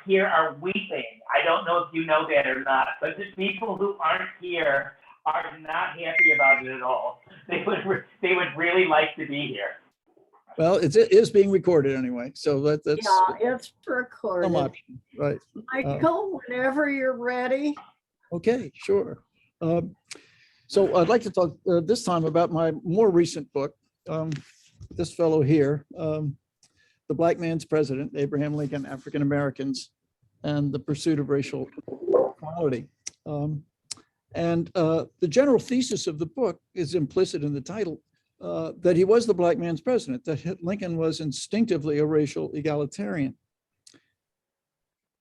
here are weeping. I don't know if you know that or not, but the people who aren't here are not happy about it at all. They would really like to be here. Well, it is being recorded anyway, so that's Yeah, it's recorded. some option, right? Michael, whenever you're ready. Okay, sure. So I'd like to talk this time about my more recent book, this fellow here, The Black Man's President, Abraham Lincoln, African Americans, and the Pursuit of Racial Equality. The general thesis of the book is implicit in the title, that he was the black man's president, that Lincoln was instinctively a racial egalitarian.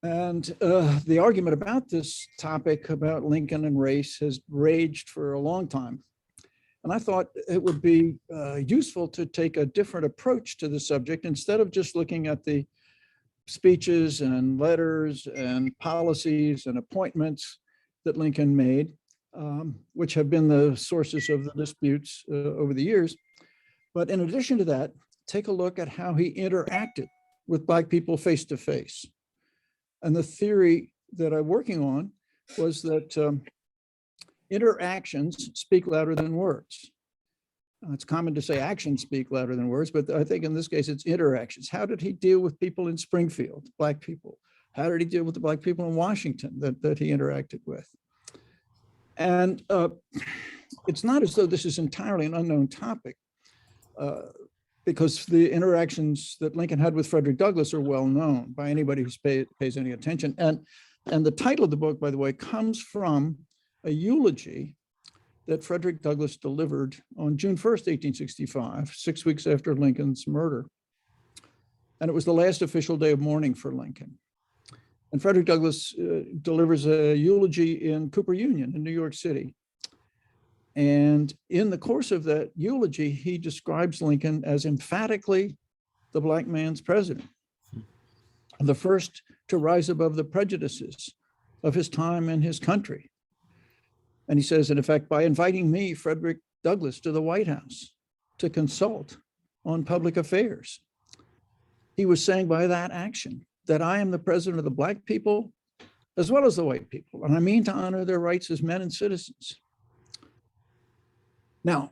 And the argument about this topic, about Lincoln and race, has raged for a long time. And I thought it would be useful to take a different approach to the subject, instead of just looking at the speeches and letters and policies and appointments that Lincoln made, which have been the sources of the disputes over the years. But in addition to that, take a look at how he interacted with Black people face to face. And the theory that I'm working on was that interactions speak louder than words. It's common to say actions speak louder than words, but I think in this case, it's interactions. How did he deal with people in Springfield, Black people? How did he deal with the Black people in Washington that he interacted with? And it's not as though this is entirely an unknown topic, because the interactions that Lincoln had with Frederick Douglass are well known by anybody who pays any attention. And the title of the book, by the way, comes from a eulogy that Frederick Douglass delivered on June 1st, 1865, 6 weeks after Lincoln's murder. And it was the last official day of mourning for Lincoln. And Frederick Douglass delivers a eulogy in Cooper Union in New York City. And in the course of that eulogy, he describes Lincoln as emphatically the black man's president, the first to rise above the prejudices of his time and his country. And he says, in effect, by inviting me, Frederick Douglass, to the White House to consult on public affairs, he was saying by that action that I am the president of the Black people as well as the white people, and I mean to honor their rights as men and citizens. Now,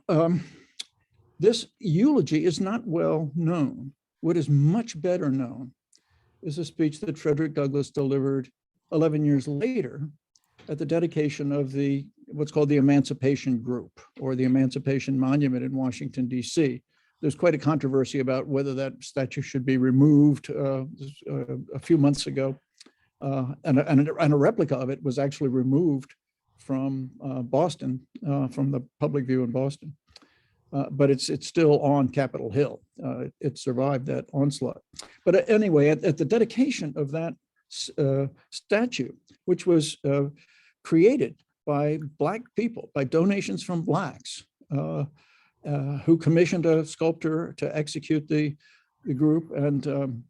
this eulogy is not well known. What is much better known is a speech that Frederick Douglass delivered 11 years later at the dedication of what's called the Emancipation Group, or the Emancipation Monument in Washington, D.C. There's quite a controversy about whether that statue should be removed a few months ago. And a replica of it was actually removed from Boston, from the public view in Boston. But it's still on Capitol Hill. It survived that onslaught. But anyway, at the dedication of that statue, which was created by Black people, by donations from Blacks, who commissioned a sculptor to execute the group. And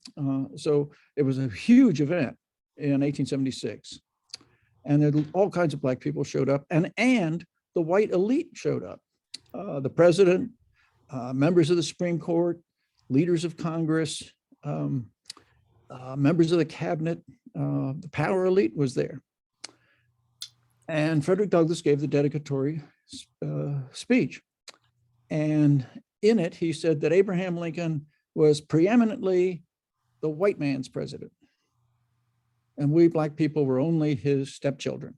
so it was a huge event in 1876. And all kinds of Black people showed up, and the white elite showed up. The president, members of the Supreme Court, leaders of Congress, members of the cabinet, the power elite was there. And Frederick Douglass gave the dedicatory speech. And in it, he said that Abraham Lincoln was preeminently the white man's president, and we Black people were only his stepchildren.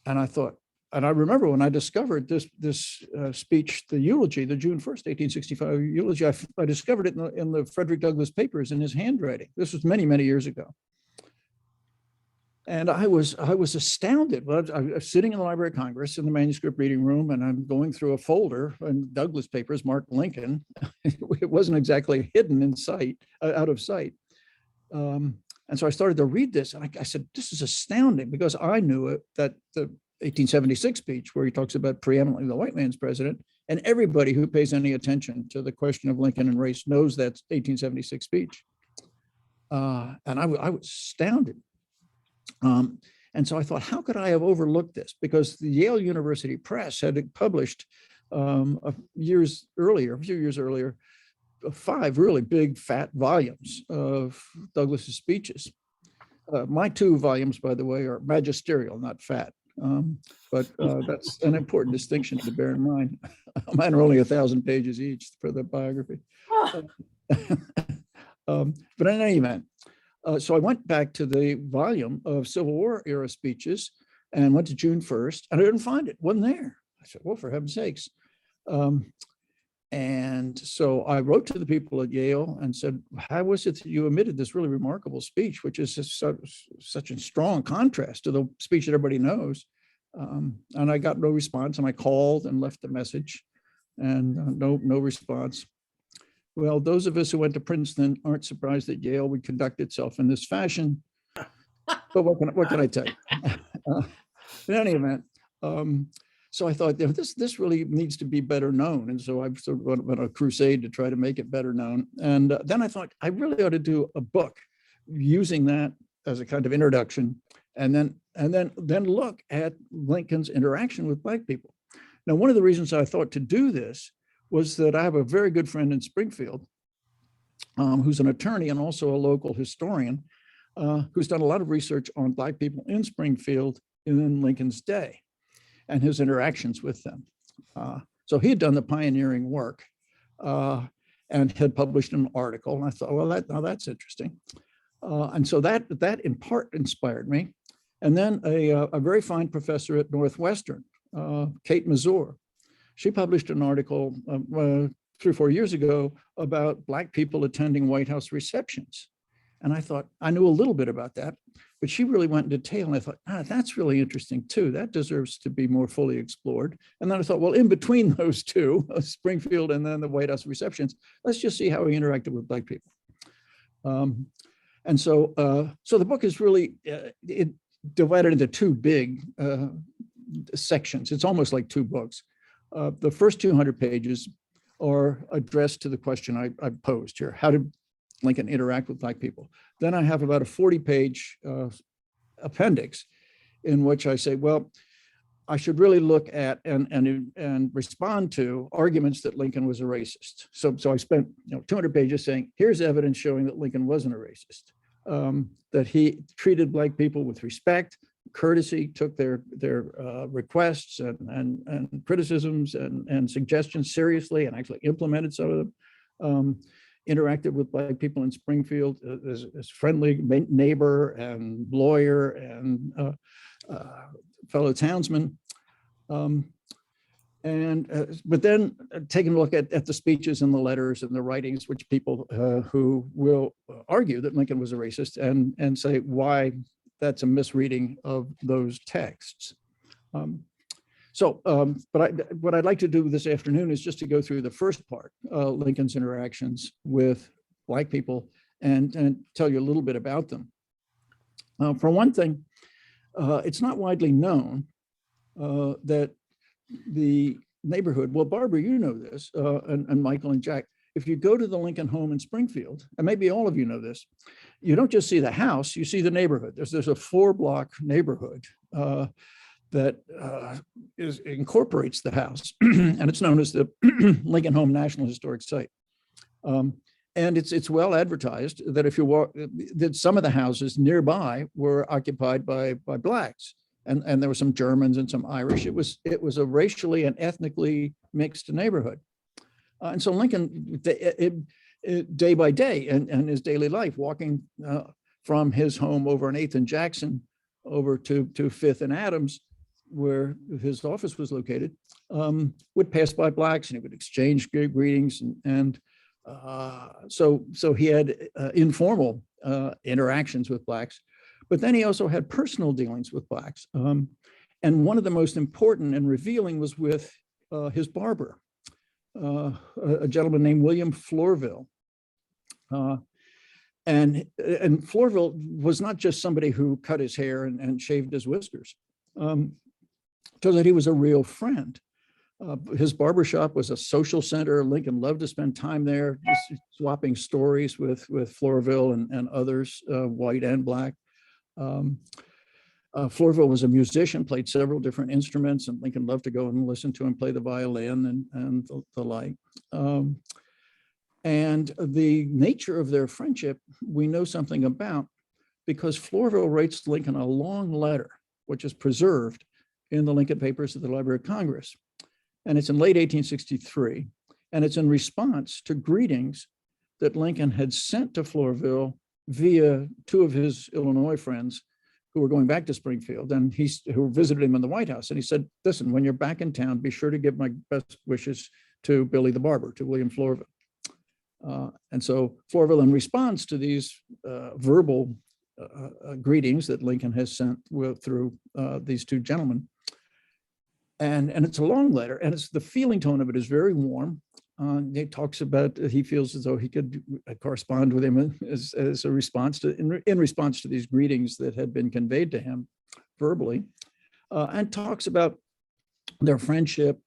And I thought, and I remember when I discovered this speech, the eulogy, the June 1st, 1865 eulogy, I discovered it in the Frederick Douglass papers in his handwriting. This was many, many years ago. And I was astounded. Well, I was sitting in the Library of Congress in the manuscript reading room, and I'm going through a folder and Douglass papers marked Lincoln. It wasn't exactly hidden in sight, out of sight. And so I started to read this, and I said, this is astounding, because I knew it, that the 1876 speech, where he talks about preeminently the white man's president, and everybody who pays any attention to the question of Lincoln and race knows that 1876 speech. And I was astounded. And so I thought, how could I have overlooked this? Because the Yale University Press had published a few years earlier, 5 really big fat volumes of Douglas's speeches. My 2 volumes, by the way, are magisterial, not fat. But that's an important distinction to bear in mind. Mine are only 1,000 pages each for the biography. But in any event, so I went back to the volume of Civil War era speeches and went to June 1st, and I didn't find it. Wasn't there. I said, well, for heaven's sakes. And so I wrote to the people at Yale and said, how was it that you omitted this really remarkable speech, which is such a strong contrast to the speech that everybody knows? And I got no response, and I called and left a message, and no response. Well, those of us who went to Princeton aren't surprised that Yale would conduct itself in this fashion. But what can I tell you? In any event, so I thought, this really needs to be better known. And so I've sort of went on a crusade to try to make it better known. And then I thought I really ought to do a book using that as a kind of introduction, and then look at Lincoln's interaction with Black people. Now, one of the reasons I thought to do this was that I have a very good friend in Springfield, who's an attorney and also a local historian, who's done a lot of research on Black people in Springfield in Lincoln's day and his interactions with them. So he had done the pioneering work and had published an article. And I thought, well, now that's interesting. And so that in part inspired me. And then a very fine professor at Northwestern, Kate Mazur, she published an article 3 or 4 years ago about Black people attending White House receptions. And I thought, I knew a little bit about that, but she really went into detail. And I thought, that's really interesting too. That deserves to be more fully explored. And then I thought, well, in between those two, Springfield and then the White House receptions, let's just see how he interacted with Black people. And so the book is really divided into 2 big sections. It's almost like 2 books. The first 200 pages are addressed to the question I posed here. How did Lincoln interact with Black people? Then I have about a 40-page appendix in which I say, well, I should really look at and respond to arguments that Lincoln was a racist. So I spent 200 pages saying, here's evidence showing that Lincoln wasn't a racist, that he treated Black people with respect, courtesy, took their requests and criticisms and suggestions seriously, and actually implemented some of them. Interacted with Black people in Springfield as friendly neighbor and lawyer and fellow townsman. But then taking a look at the speeches and the letters and the writings, which people who will argue that Lincoln was a racist and say why that's a misreading of those texts. But what I'd like to do this afternoon is just to go through the first part, Lincoln's interactions with Black people, and tell you a little bit about them. For one thing, it's not widely known that the neighborhood, well, Barbara, you know this, and Michael and Jack, if you go to the Lincoln home in Springfield, and maybe all of you know this, you don't just see the house, you see the neighborhood. There's a 4-block neighborhood that incorporates the house, and it's known as the Lincoln Home National Historic Site. And it's well advertised that if you walk, that some of the houses nearby were occupied by Blacks, and there were some Germans and some Irish. It was a racially and ethnically mixed neighborhood. And so Lincoln, day by day and his daily life, walking from his home over on 8th and Jackson over to 5th and Adams, where his office was located, would pass by Blacks and he would exchange greetings. So he had informal interactions with Blacks, but then he also had personal dealings with Blacks. And one of the most important and revealing was with his barber, a gentleman named William Florville. And Florville was not just somebody who cut his hair and shaved his whiskers. Turns out he was a real friend. His barbershop was a social center. Lincoln loved to spend time there, just swapping stories with Florville and others, white and Black. Florville was a musician, played several different instruments, and Lincoln loved to go and listen to him play the violin and the like. And the nature of their friendship, we know something about because Flourville writes Lincoln a long letter, which is preserved in the Lincoln Papers of the Library of Congress. And it's in late 1863. And it's in response to greetings that Lincoln had sent to Flourville via two of his Illinois friends who were going back to Springfield and who visited him in the White House. And he said, listen, when you're back in town, be sure to give my best wishes to Billy the Barber, to William Flourville. And so Flourville, in response to these verbal greetings that Lincoln has sent through these two gentlemen, and it's a long letter, and it's the feeling tone of it is very warm. He talks about he feels as though he could correspond with him as a response to in response to these greetings that had been conveyed to him verbally, and talks about their friendship.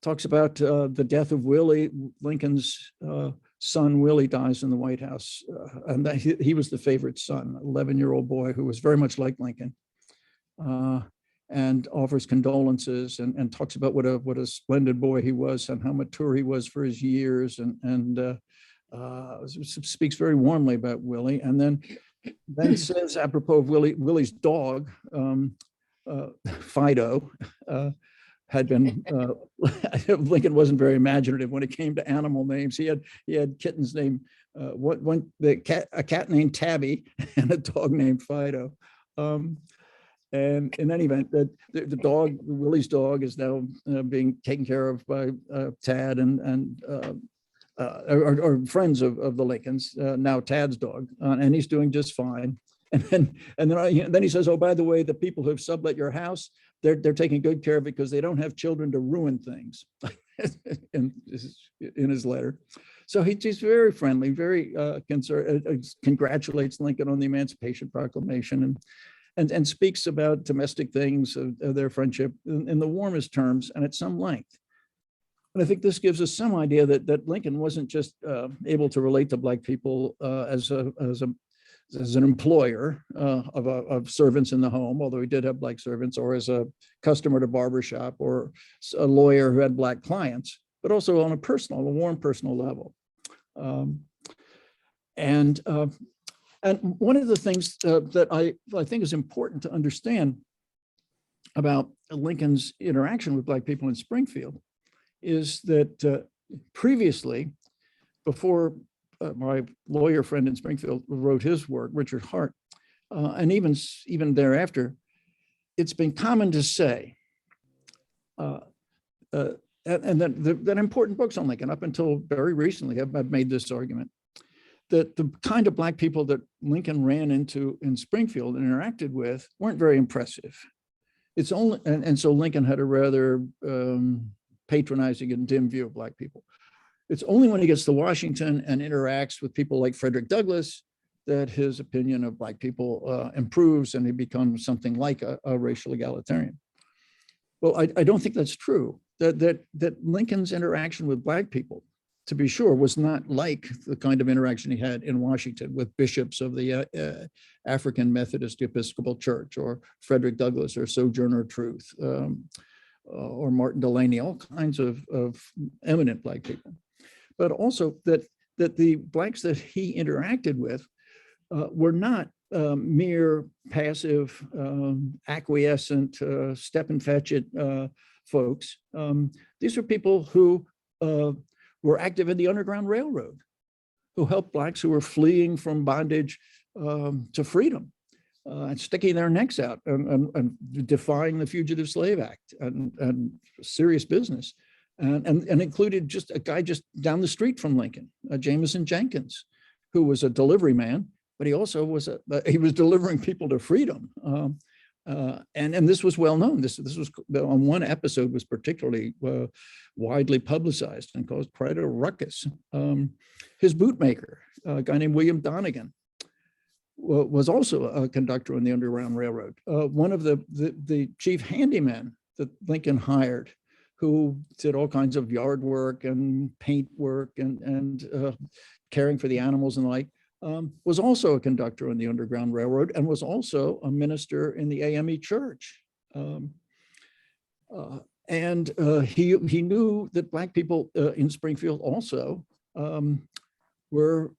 Talks about the death of Willie. Lincoln's son Willie dies in the White House, and that he was the favorite son, 11-year-old boy who was very much like Lincoln. And offers condolences and talks about what a splendid boy he was and how mature he was for his years, and speaks very warmly about Willie. And then says, apropos of Willie's dog, Fido, had been Lincoln wasn't very imaginative when it came to animal names. He had kittens named a cat named Tabby and a dog named Fido. And in any event, the dog, Willie's dog, is now being taken care of by Tad or friends of the Lincolns. Now Tad's dog, and he's doing just fine. And then he says, "Oh, by the way, the people who have sublet your house, they're taking good care of it because they don't have children to ruin things." in his letter. So he's very friendly, very congratulates Lincoln on the Emancipation Proclamation and speaks about domestic things of their friendship in the warmest terms and at some length. And I think this gives us some idea that Lincoln wasn't just able to relate to Black people as an employer of servants in the home, although he did have Black servants, or as a customer at a barbershop, or a lawyer who had Black clients, but also on a warm personal level. And one of the things that I think is important to understand about Lincoln's interaction with Black people in Springfield is that previously, before my lawyer friend in Springfield wrote his work, Richard Hart, and even thereafter, it's been common to say, and that important books on Lincoln, up until very recently, I've made this argument, that the kind of Black people that Lincoln ran into in Springfield and interacted with weren't very impressive. It's only, and so Lincoln had a rather patronizing and dim view of Black people. It's only when he gets to Washington and interacts with people like Frederick Douglass that his opinion of Black people improves and he becomes something like a racial egalitarian. Well, I don't think that's true. That Lincoln's interaction with Black people, to be sure, was not like the kind of interaction he had in Washington with bishops of the African Methodist Episcopal Church, or Frederick Douglass, or Sojourner Truth, or Martin Delany, all kinds of eminent Black people. But also that the Blacks that he interacted with were not mere passive, acquiescent, step and fetch it folks. These are people who were active in the Underground Railroad, who helped Blacks who were fleeing from bondage to freedom, and sticking their necks out and defying the Fugitive Slave Act and serious business, and included just a guy just down the street from Lincoln, Jameson Jenkins, who was a delivery man, but he also was he was delivering people to freedom. And this was well known. This was on one episode was particularly widely publicized and caused quite a ruckus. His bootmaker, a guy named William Donegan, was also a conductor on the Underground Railroad. One of the chief handymen that Lincoln hired, who did all kinds of yard work and paint work and caring for the animals and the like, was also a conductor on the Underground Railroad and was also a minister in the AME Church. And he knew that Black people in Springfield also were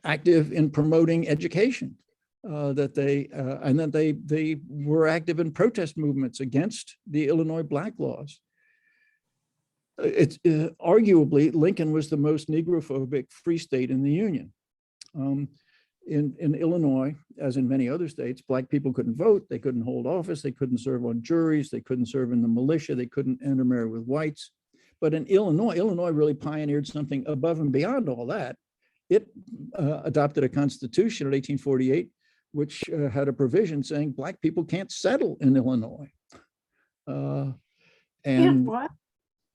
active in promoting education, that they were active in protest movements against the Illinois black laws. It's arguably Lincoln was the most Negrophobic free state in the Union. In Illinois, as in many other states, black people couldn't vote, they couldn't hold office, they couldn't serve on juries, they couldn't serve in the militia, they couldn't intermarry with whites. But in Illinois really pioneered something above and beyond all that. It adopted a constitution in 1848, which had a provision saying black people can't settle in Illinois. And what?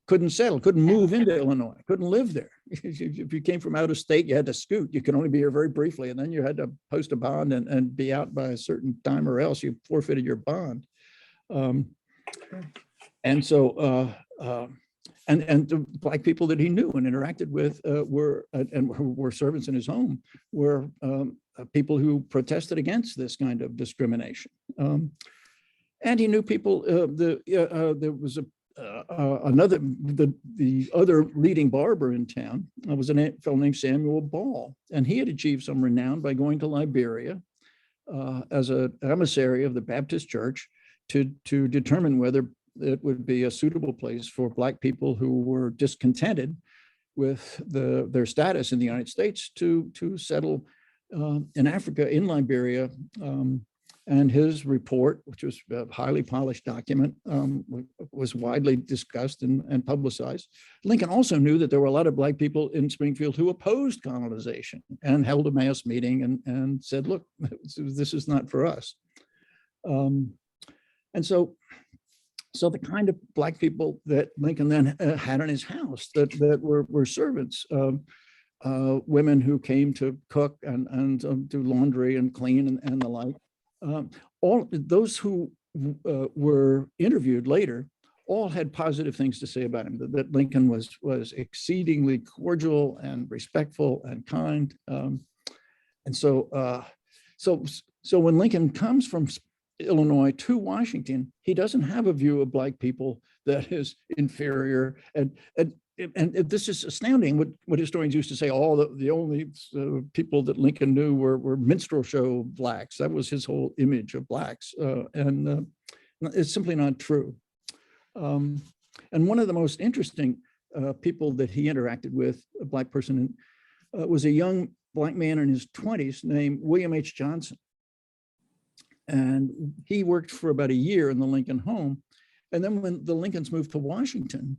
couldn't settle, couldn't move into Illinois, couldn't live there. If you came from out of state, you had to scoot. You could only be here very briefly, and then you had to post a bond and be out by a certain time, or else you forfeited your bond. And so, and the black people that he knew and interacted with were servants in his home, were people who protested against this kind of discrimination. And he knew people. There was the other leading barber in town was a fellow named Samuel Ball, and he had achieved some renown by going to Liberia as an emissary of the Baptist Church to determine whether it would be a suitable place for black people who were discontented with their status in the United States to settle in Africa, in Liberia. And his report, which was a highly polished document, was widely discussed and publicized. Lincoln also knew that there were a lot of black people in Springfield who opposed colonization and held a mass meeting and said, look, this is not for us. And so the kind of black people that Lincoln then had in his house that were servants, women who came to cook and do laundry and clean and the like. All those who were interviewed later all had positive things to say about him, that Lincoln was exceedingly cordial and respectful and kind. And so when Lincoln comes from Illinois to Washington, he doesn't have a view of black people that is inferior. And this is astounding. What historians used to say, the only people that Lincoln knew were minstrel show blacks. That was his whole image of blacks. And it's simply not true. And one of the most interesting people that he interacted with, a black person, was a young black man in his 20s named William H. Johnson. And he worked for about a year in the Lincoln home. And then when the Lincolns moved to Washington,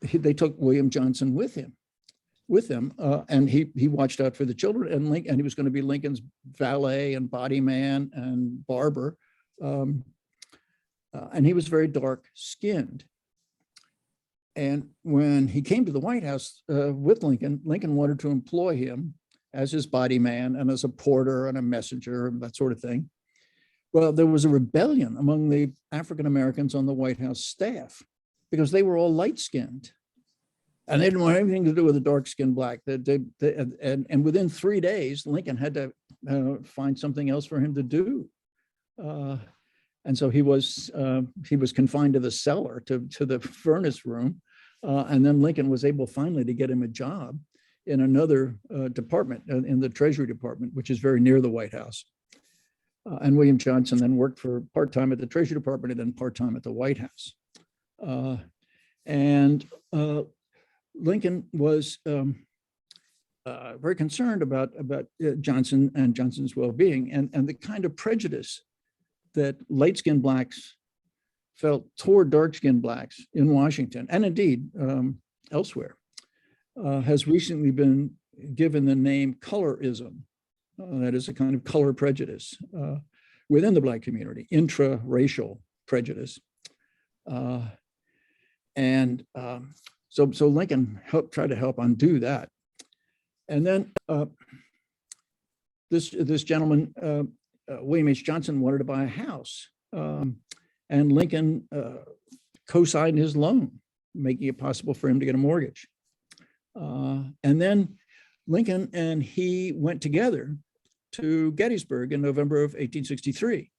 they took William Johnson with them, and he watched out for the children, and he was going to be Lincoln's valet and body man and barber, and he was very dark skinned. And when he came to the White House with Lincoln wanted to employ him as his body man and as a porter and a messenger and that sort of thing. Well, there was a rebellion among the African Americans on the White House staff, because they were all light-skinned, and they didn't want anything to do with a dark-skinned black. And within 3 days, Lincoln had to find something else for him to do, and so he was confined to the cellar, to the furnace room, and then Lincoln was able finally to get him a job in another department, in the Treasury Department, which is very near the White House. And William Johnson then worked for part-time at the Treasury Department and then part-time at the White House. Lincoln was very concerned about Johnson and Johnson's well-being, and the kind of prejudice that light-skinned blacks felt toward dark-skinned blacks in Washington, and indeed elsewhere, has recently been given the name colorism. That is a kind of color prejudice within the black community, intra-racial prejudice. So Lincoln tried to help undo that. And then this gentleman, William H. Johnson, wanted to buy a house, and Lincoln co-signed his loan, making it possible for him to get a mortgage. And then Lincoln and he went together to Gettysburg in November of 1863.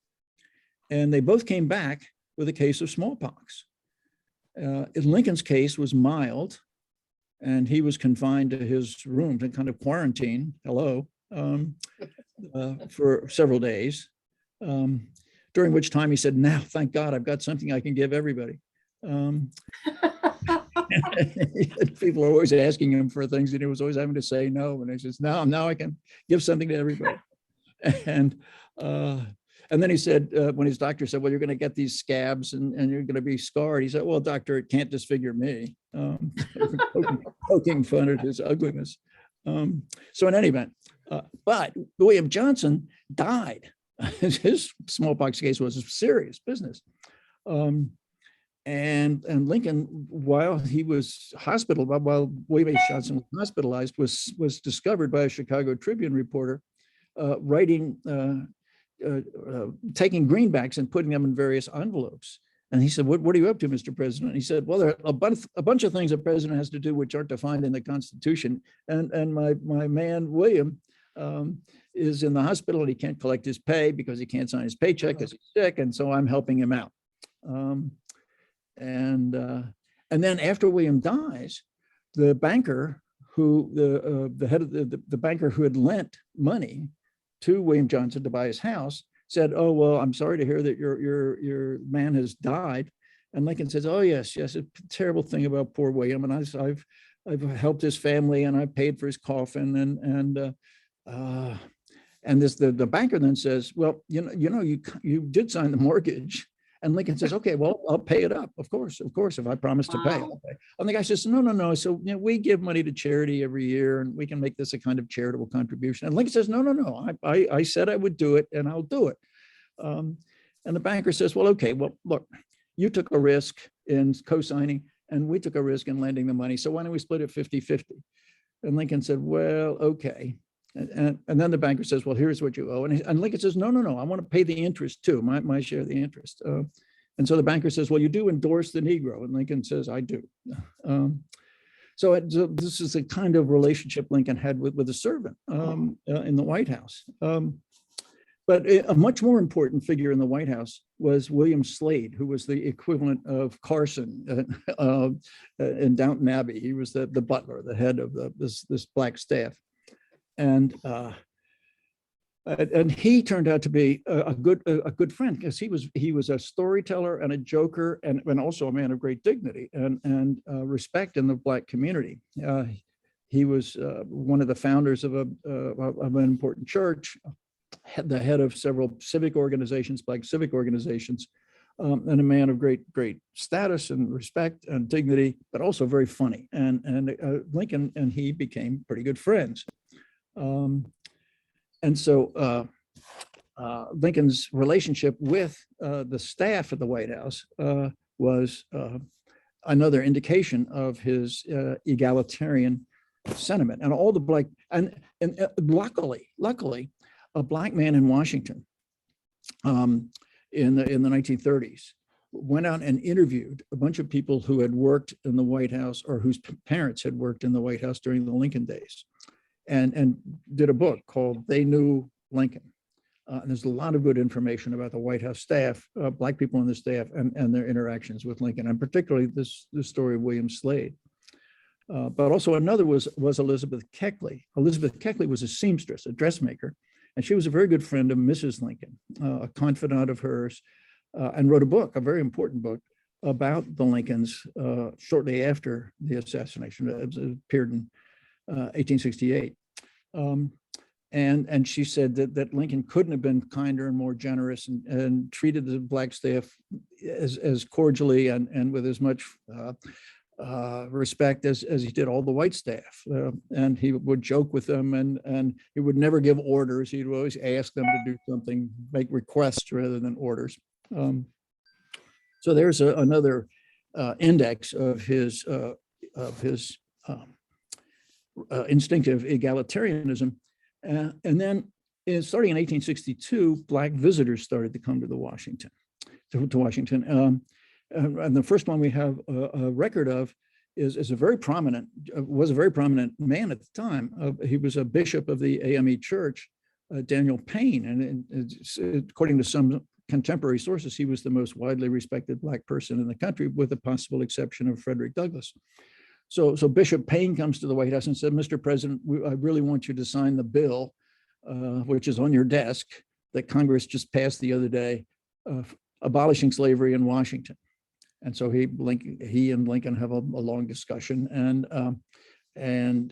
And they both came back with a case of smallpox. Lincoln's case was mild, and he was confined to his room to kind of quarantine. Hello. For several days, during which time he said, "Now, thank God, I've got something I can give everybody." People are always asking him for things, and he was always having to say no. And he says, "Now I can give something to everybody." And then he said, when his doctor said, "Well, you're going to get these scabs and you're going to be scarred," he said, "Well, doctor, it can't disfigure me," poking fun at his ugliness. So in any event, but William Johnson died. His smallpox case was serious business. And Lincoln, while he was hospitalized, while William H. Johnson was hospitalized, was discovered by a Chicago Tribune reporter writing, taking greenbacks and putting them in various envelopes. And he said, what are you up to, Mr. President? He said, "Well, there are a bunch of things a president has to do which aren't defined in the Constitution. And my man, William, is in the hospital and he can't collect his pay because he can't sign his paycheck because he's sick. And so I'm helping him out." And then after William dies, the banker who the head of the banker who had lent money to William Johnson to buy his house said, "Oh, well, I'm sorry to hear that your man has died." And Lincoln says, "Oh, yes, a terrible thing about poor William. And I've helped his family and I paid for his coffin." And the banker then says, "Well, you did sign the mortgage." And Lincoln says, "Okay, well, I'll pay it up. Of course, if I promise to pay, I'll pay." And the guy says, No. So we give money to charity every year, and we can make this a kind of charitable contribution. And Lincoln says, No. I said I would do it, and I'll do it. And the banker says, "Well, okay, well, look, you took a risk in co-signing, and we took a risk in lending the money. So why don't we split it 50-50? And Lincoln said, "Well, okay." And then the banker says, "Well, here's what you owe." And Lincoln says, No, I want to pay the interest too, my share of the interest. And so the banker says, "Well, you do endorse the Negro." And Lincoln says, "I do." So this is the kind of relationship Lincoln had with a servant in the White House. But a much more important figure in the White House was William Slade, who was the equivalent of Carson in Downton Abbey. He was the butler, the head of this black staff. And he turned out to be a good friend, because he was a storyteller and a joker, and also a man of great dignity and respect in the black community. He was one of the founders of an important church, the head of several civic organizations, black civic organizations, and a man of great status and respect and dignity, but also very funny. And Lincoln and he became pretty good friends. And so Lincoln's relationship with the staff at the White House was another indication of his egalitarian sentiment. And all the black, and luckily, a black man in Washington in the 1930s went out and interviewed a bunch of people who had worked in the White House or whose parents had worked in the White House during the Lincoln days, and did a book called "They Knew Lincoln." And there's a lot of good information about the White House staff, black people on the staff, and their interactions with Lincoln, and particularly this story of William Slade. But also another was Elizabeth Keckley. Elizabeth Keckley was a seamstress, a dressmaker, and she was a very good friend of Mrs. Lincoln, a confidant of hers, and wrote a book, a very important book, about the Lincolns shortly after the assassination. It appeared in 1868. And she said that Lincoln couldn't have been kinder and more generous, and treated the black staff as cordially and with as much respect as he did all the white staff. And he would joke with them, and he would never give orders. He'd always ask them to do something, make requests rather than orders. So there's another index of his instinctive egalitarianism. And then starting in 1862, black visitors started to come to Washington. And the first one we have a record of was a very prominent man at the time. He was a bishop of the AME Church, Daniel Payne. And according to some contemporary sources, he was the most widely respected black person in the country, with the possible exception of Frederick Douglass. So Bishop Payne comes to the White House and said, Mr. President, I really want you to sign the bill, which is on your desk, that Congress just passed the other day, abolishing slavery in Washington. And so he and Lincoln have a long discussion, and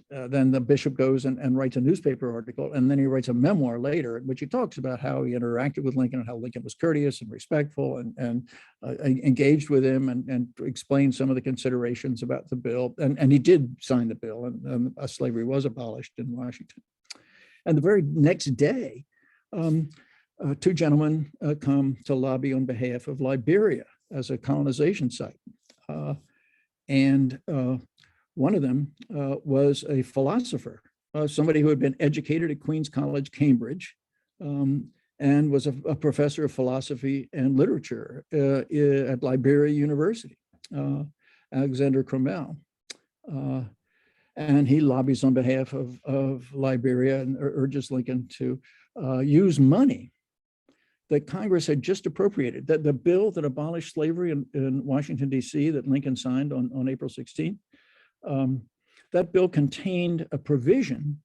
then the bishop goes and writes a newspaper article, and then he writes a memoir later in which he talks about how he interacted with Lincoln and how Lincoln was courteous and respectful and engaged with him and explained some of the considerations about the bill. And he did sign the bill, and slavery was abolished in Washington. And the very next day, two gentlemen come to lobby on behalf of Liberia as a colonization site. One of them was a philosopher, somebody who had been educated at Queen's College, Cambridge, and was a professor of philosophy and literature at Liberia University, Alexander Crummell. And he lobbies on behalf of Liberia and urges Lincoln to use money that Congress had just appropriated. That the bill that abolished slavery in Washington, D.C. that Lincoln signed on April 16th, that bill contained a provision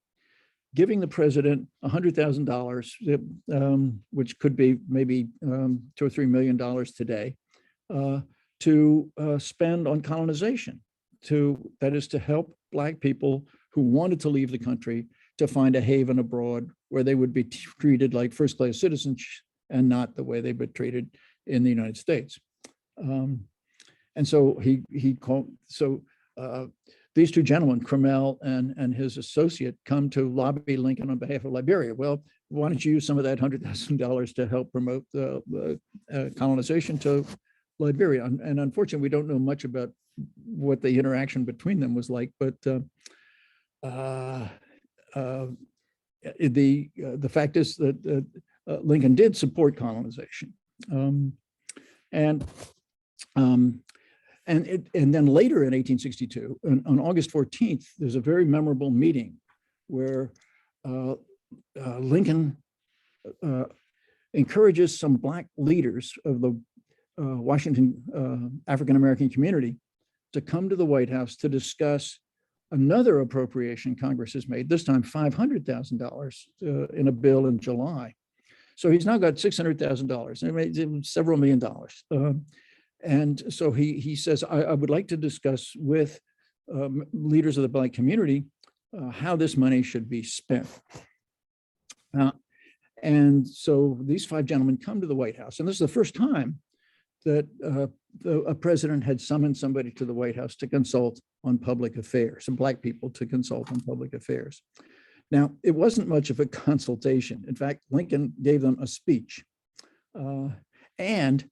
giving the president $100,000, which could be maybe $2 or $3 million today, to spend on colonization. That is to help Black people who wanted to leave the country to find a haven abroad where they would be treated like first-class citizens and not the way they've been treated in the United States. And so he called. So these two gentlemen, Crummell and his associate, come to lobby Lincoln on behalf of Liberia. Well, why don't you use some of that $100,000 to help promote the colonization to Liberia? And unfortunately, we don't know much about what the interaction between them was like, but the fact is that Lincoln did support colonization, and then later in 1862, on August 14th, there's a very memorable meeting where Lincoln encourages some Black leaders of the Washington African-American community to come to the White House to discuss another appropriation Congress has made, this time $500,000 in a bill in July. So he's now got $600,000, several $1 million. And so he says, I would like to discuss with leaders of the Black community how this money should be spent. And so these five gentlemen come to the White House, and this is the first time that a president had summoned somebody to the White House to consult on public affairs, some Black people to consult on public affairs. Now, it wasn't much of a consultation. In fact, Lincoln gave them a speech. And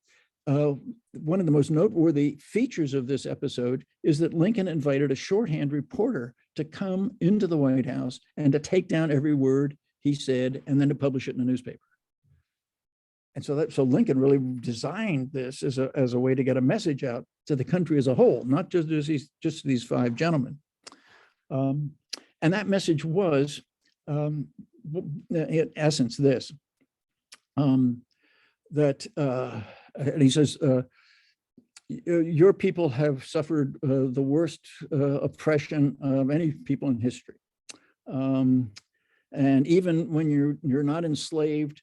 one of the most noteworthy features of this episode is that Lincoln invited a shorthand reporter to come into the White House and to take down every word he said and then to publish it in a newspaper. And so Lincoln really designed this as a way to get a message out to the country as a whole, not just these five gentlemen. And that message was, in essence, this, that, and he says, your people have suffered the worst oppression of any people in history. And even when you're not enslaved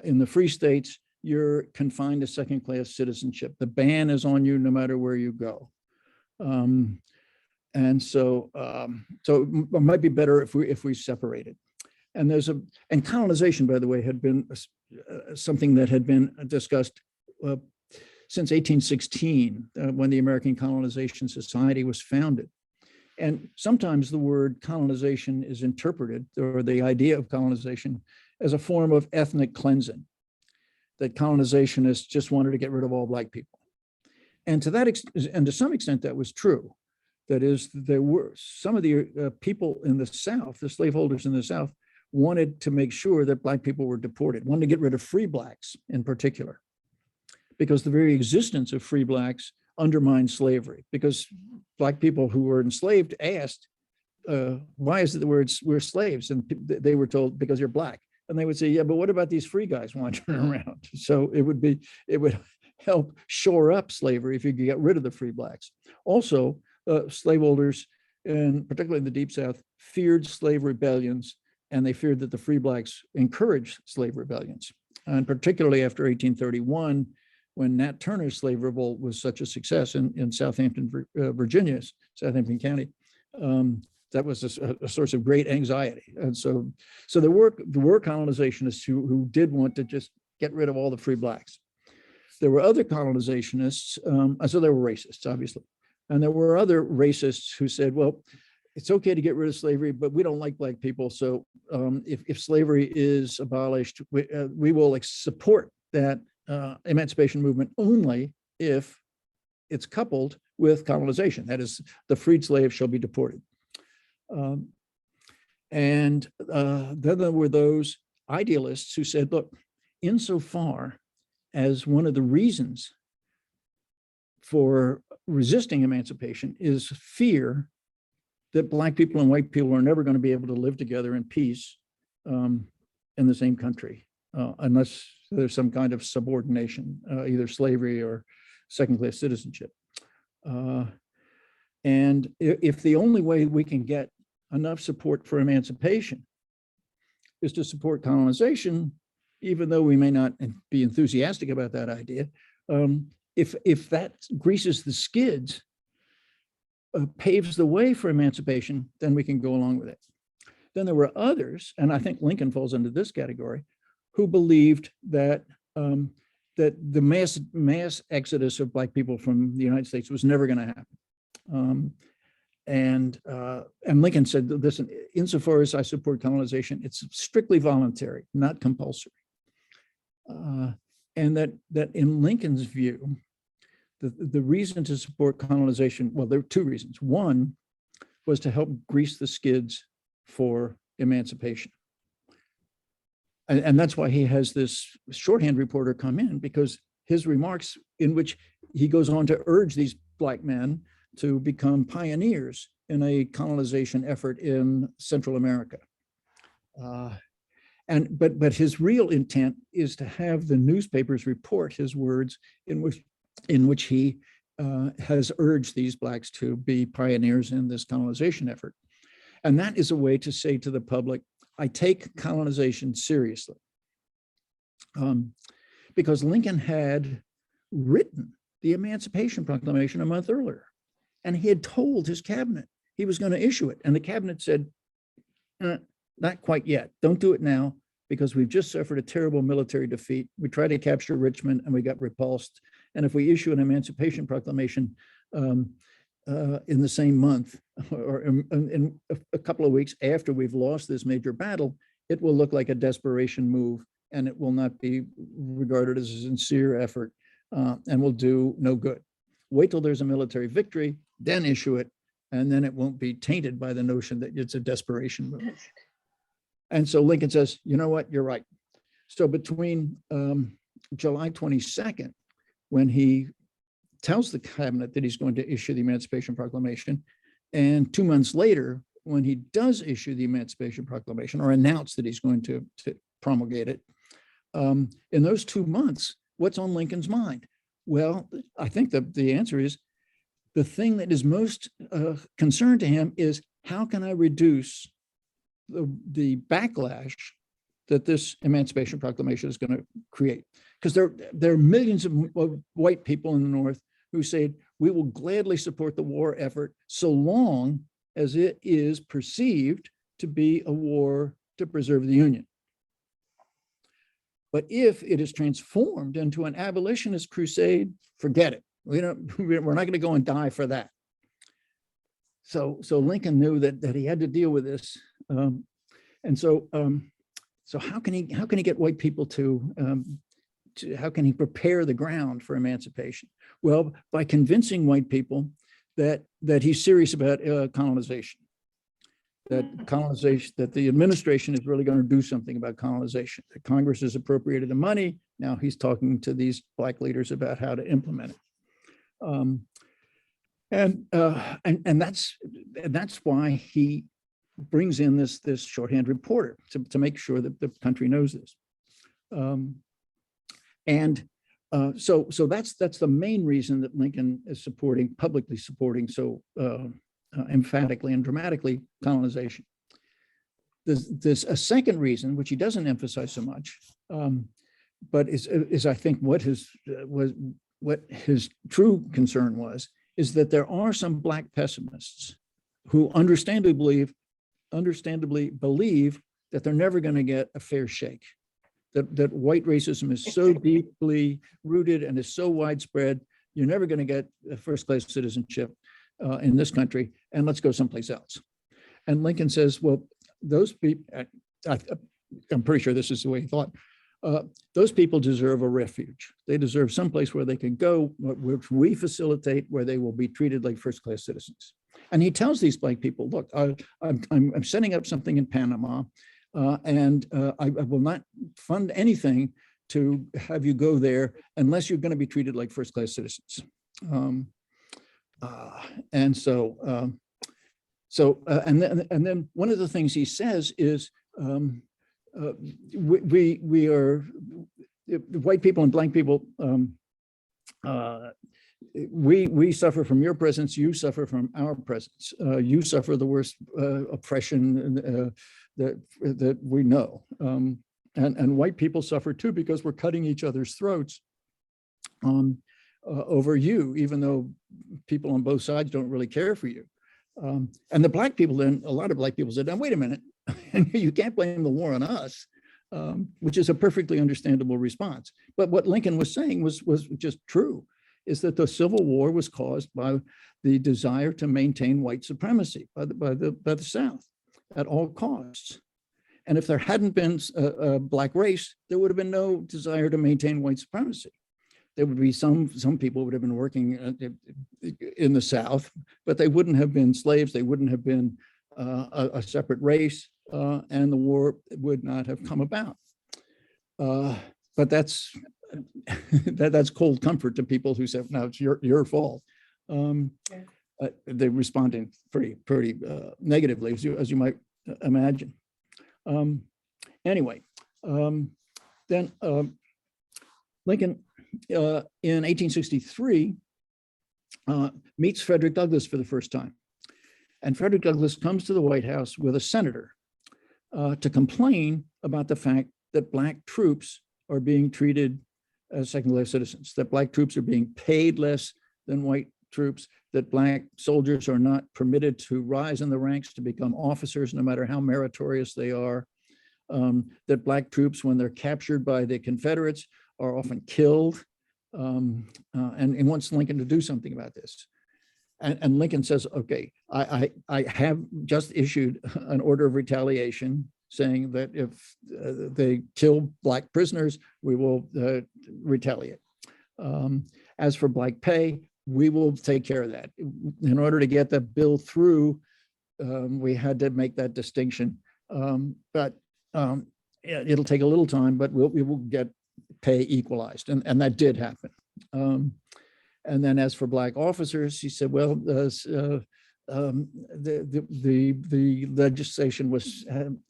in the free states, you're confined to second-class citizenship. The ban is on you no matter where you go. And so it might be better if we separated. And and colonization, by the way, had been something that had been discussed since 1816, when the American Colonization Society was founded. And sometimes the word colonization is interpreted, or the idea of colonization, as a form of ethnic cleansing, that colonizationists just wanted to get rid of all Black people. And to some extent, that was true. That is, there were some of the people in the South, the slaveholders in the South, wanted to make sure that Black people were deported, wanted to get rid of free Blacks in particular, because the very existence of free Blacks undermined slavery, because Black people who were enslaved asked, why is it that we're slaves? And they were told, because you're Black. And they would say, yeah, but what about these free guys wandering around? So it would help shore up slavery if you could get rid of the free Blacks. Also, slaveholders, and particularly in the Deep South, feared slave rebellions, and they feared that the free blacks encouraged slave rebellions. And particularly after 1831, when Nat Turner's slave revolt was such a success in Southampton, Virginia, Southampton County, that was a source of great anxiety. And so there were colonizationists who did want to just get rid of all the free blacks. There were other colonizationists, and so there were racists, obviously. And there were other racists who said, well, it's okay to get rid of slavery, but we don't like black people. So if slavery is abolished, we will support that emancipation movement only if it's coupled with colonization. That is, the freed slave shall be deported. Then there were those idealists who said, look, insofar as one of the reasons for resisting emancipation is fear that black people and white people are never going to be able to live together in peace in the same country, unless there's some kind of subordination, either slavery or second-class citizenship. And if the only way we can get enough support for emancipation is to support colonization, even though we may not be enthusiastic about that idea, if that greases the skids, paves the way for emancipation, then we can go along with it. Then there were others, and I think Lincoln falls into this category, who believed that that the mass exodus of black people from the United States was never going to happen. And Lincoln said, listen, insofar as I support colonization, it's strictly voluntary, not compulsory. And that in Lincoln's view, the reason to support colonization, well, there were two reasons. One was to help grease the skids for emancipation. And that's why he has this shorthand reporter come in, because his remarks, in which he goes on to urge these black men to become pioneers in a colonization effort in Central America. But his real intent is to have the newspapers report his words in which he has urged these blacks to be pioneers in this colonization effort. And that is a way to say to the public, I take colonization seriously. Because Lincoln had written the Emancipation Proclamation a month earlier, and he had told his cabinet he was going to issue it. And the cabinet said, not quite yet. Don't do it now, because we've just suffered a terrible military defeat. We tried to capture Richmond and we got repulsed. And if we issue an Emancipation Proclamation in the same month, or in a couple of weeks after we've lost this major battle, it will look like a desperation move, and it will not be regarded as a sincere effort, and will do no good. Wait till there's a military victory, then issue it, and then it won't be tainted by the notion that it's a desperation move. And so Lincoln says, you know what, you're right. So between July 22nd, when he tells the cabinet that he's going to issue the Emancipation Proclamation, and 2 months later, when he does issue the Emancipation Proclamation, or announce that he's going to promulgate it, in those 2 months, what's on Lincoln's mind? Well, I think the answer is, the thing that is most concerned to him is, how can I reduce the backlash that this Emancipation Proclamation is going to create? Because there are millions of white people in the North who say, we will gladly support the war effort so long as it is perceived to be a war to preserve the Union. But if it is transformed into an abolitionist crusade, forget it. We're not going to go and die for that. So Lincoln knew that he had to deal with this, and so how can he get white people to how can he prepare the ground for emancipation? Well, by convincing white people that he's serious about colonization, that the administration is really going to do something about colonization. That Congress has appropriated the money. Now he's talking to these black leaders about how to implement it. And that's why he brings in this shorthand reporter to make sure that the country knows this. And So that's the main reason that Lincoln is publicly supporting so emphatically and dramatically colonization. There's a second reason, which he doesn't emphasize so much, but is I think what his true concern was, is that there are some Black pessimists who understandably believe that they're never going to get a fair shake, that white racism is so deeply rooted and is so widespread, you're never going to get a first-class citizenship in this country, and let's go someplace else. And Lincoln says, well, those people, I'm pretty sure this is the way he thought, those people deserve a refuge. They deserve someplace where they can go, which we facilitate, where they will be treated like first-class citizens. And he tells these Black people, look, I'm setting up something in Panama, and I will not fund anything to have you go there unless you're going to be treated like first-class citizens. And then one of the things he says is, we are, white people and Black people, we suffer from your presence, you suffer from our presence. You suffer the worst oppression that we know. And white people suffer too, because we're cutting each other's throats over you, even though people on both sides don't really care for you. And the Black people then, a lot of Black people said, now, wait a minute, you can't blame the war on us, which is a perfectly understandable response. But what Lincoln was saying was just true, is that the Civil War was caused by the desire to maintain white supremacy by the South at all costs. And if there hadn't been a Black race, there would have been no desire to maintain white supremacy. There would be some people would have been working in the South, but they wouldn't have been slaves. They wouldn't have been a separate race, and the war would not have come about. But that's cold comfort to people who say, "No, it's your fault." They're responding pretty negatively, as you might imagine. Anyway, then Lincoln, in 1863, meets Frederick Douglass for the first time. And Frederick Douglass comes to the White House with a senator to complain about the fact that Black troops are being treated as second-class citizens, that Black troops are being paid less than white troops, that Black soldiers are not permitted to rise in the ranks to become officers, no matter how meritorious they are, that Black troops, when they're captured by the Confederates, are often killed, and wants Lincoln to do something about this. And Lincoln says, okay, I have just issued an order of retaliation saying that if they kill Black prisoners, we will retaliate. As for Black pay, we will take care of that. In order to get the bill through, we had to make that distinction. But it'll take a little time, but we will get pay equalized, and that did happen. And then as for Black officers, he said, well, the legislation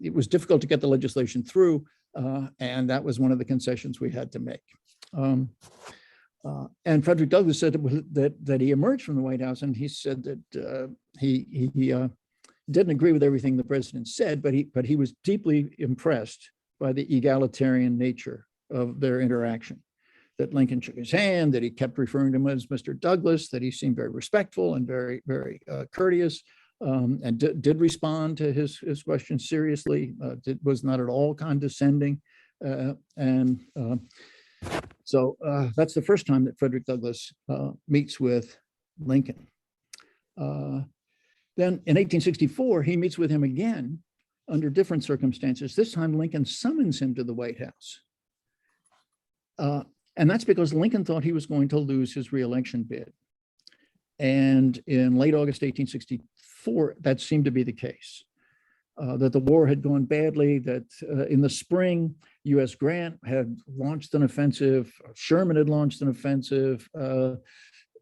it was difficult to get the legislation through, and that was one of the concessions we had to make. And Frederick Douglass said that he emerged from the White House, and he said that he didn't agree with everything the president said, but he was deeply impressed by the egalitarian nature of their interaction. That Lincoln shook his hand, that he kept referring to him as Mr. Douglas, that he seemed very respectful and very, very courteous, and did respond to his questions seriously, was not at all condescending. So that's the first time that Frederick Douglass meets with Lincoln. Then in 1864, he meets with him again under different circumstances. This time Lincoln summons him to the White House. And that's because Lincoln thought he was going to lose his reelection bid. And in late August 1864, that seemed to be the case. That the war had gone badly, that in the spring, U.S. Grant had launched an offensive, Sherman had launched an offensive,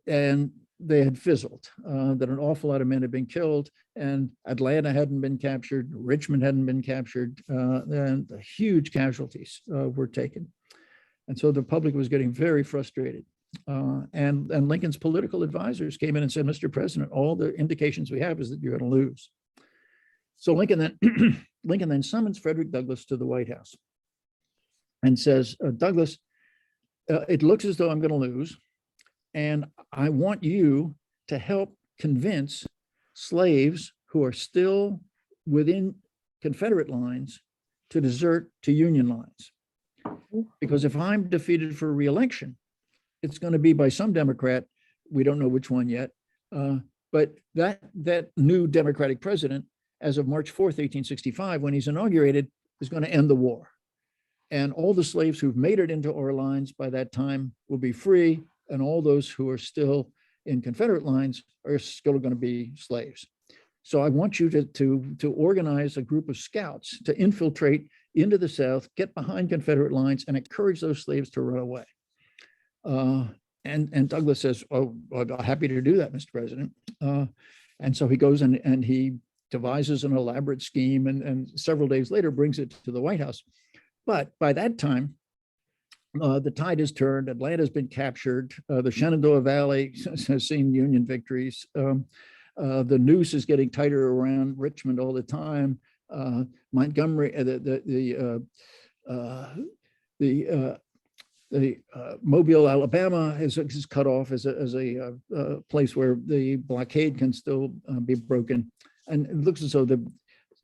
and they had fizzled, that an awful lot of men had been killed, and Atlanta hadn't been captured, Richmond hadn't been captured, and huge casualties were taken. And so the public was getting very frustrated. And Lincoln's political advisors came in and said, Mr. President, all the indications we have is that you're going to lose. So Lincoln then summons Frederick Douglass to the White House and says, Douglass, it looks as though I'm going to lose. And I want you to help convince slaves who are still within Confederate lines to desert to Union lines. Because if I'm defeated for re-election, it's going to be by some Democrat. We don't know which one yet. But that new Democratic president, as of March 4th, 1865, when he's inaugurated, is going to end the war. And all the slaves who've made it into our lines by that time will be free. And all those who are still in Confederate lines are still going to be slaves. So I want you to organize a group of scouts to infiltrate into the South, get behind Confederate lines, and encourage those slaves to run away. And Douglass says, "Oh, I'm happy to do that, Mr. President." And so he goes and he devises an elaborate scheme, and several days later brings it to the White House. But by that time, the tide has turned. Atlanta's been captured. The Shenandoah Valley has seen Union victories. The noose is getting tighter around Richmond all the time. Montgomery, Mobile, Alabama is cut off as a place where the blockade can still be broken. And it looks as though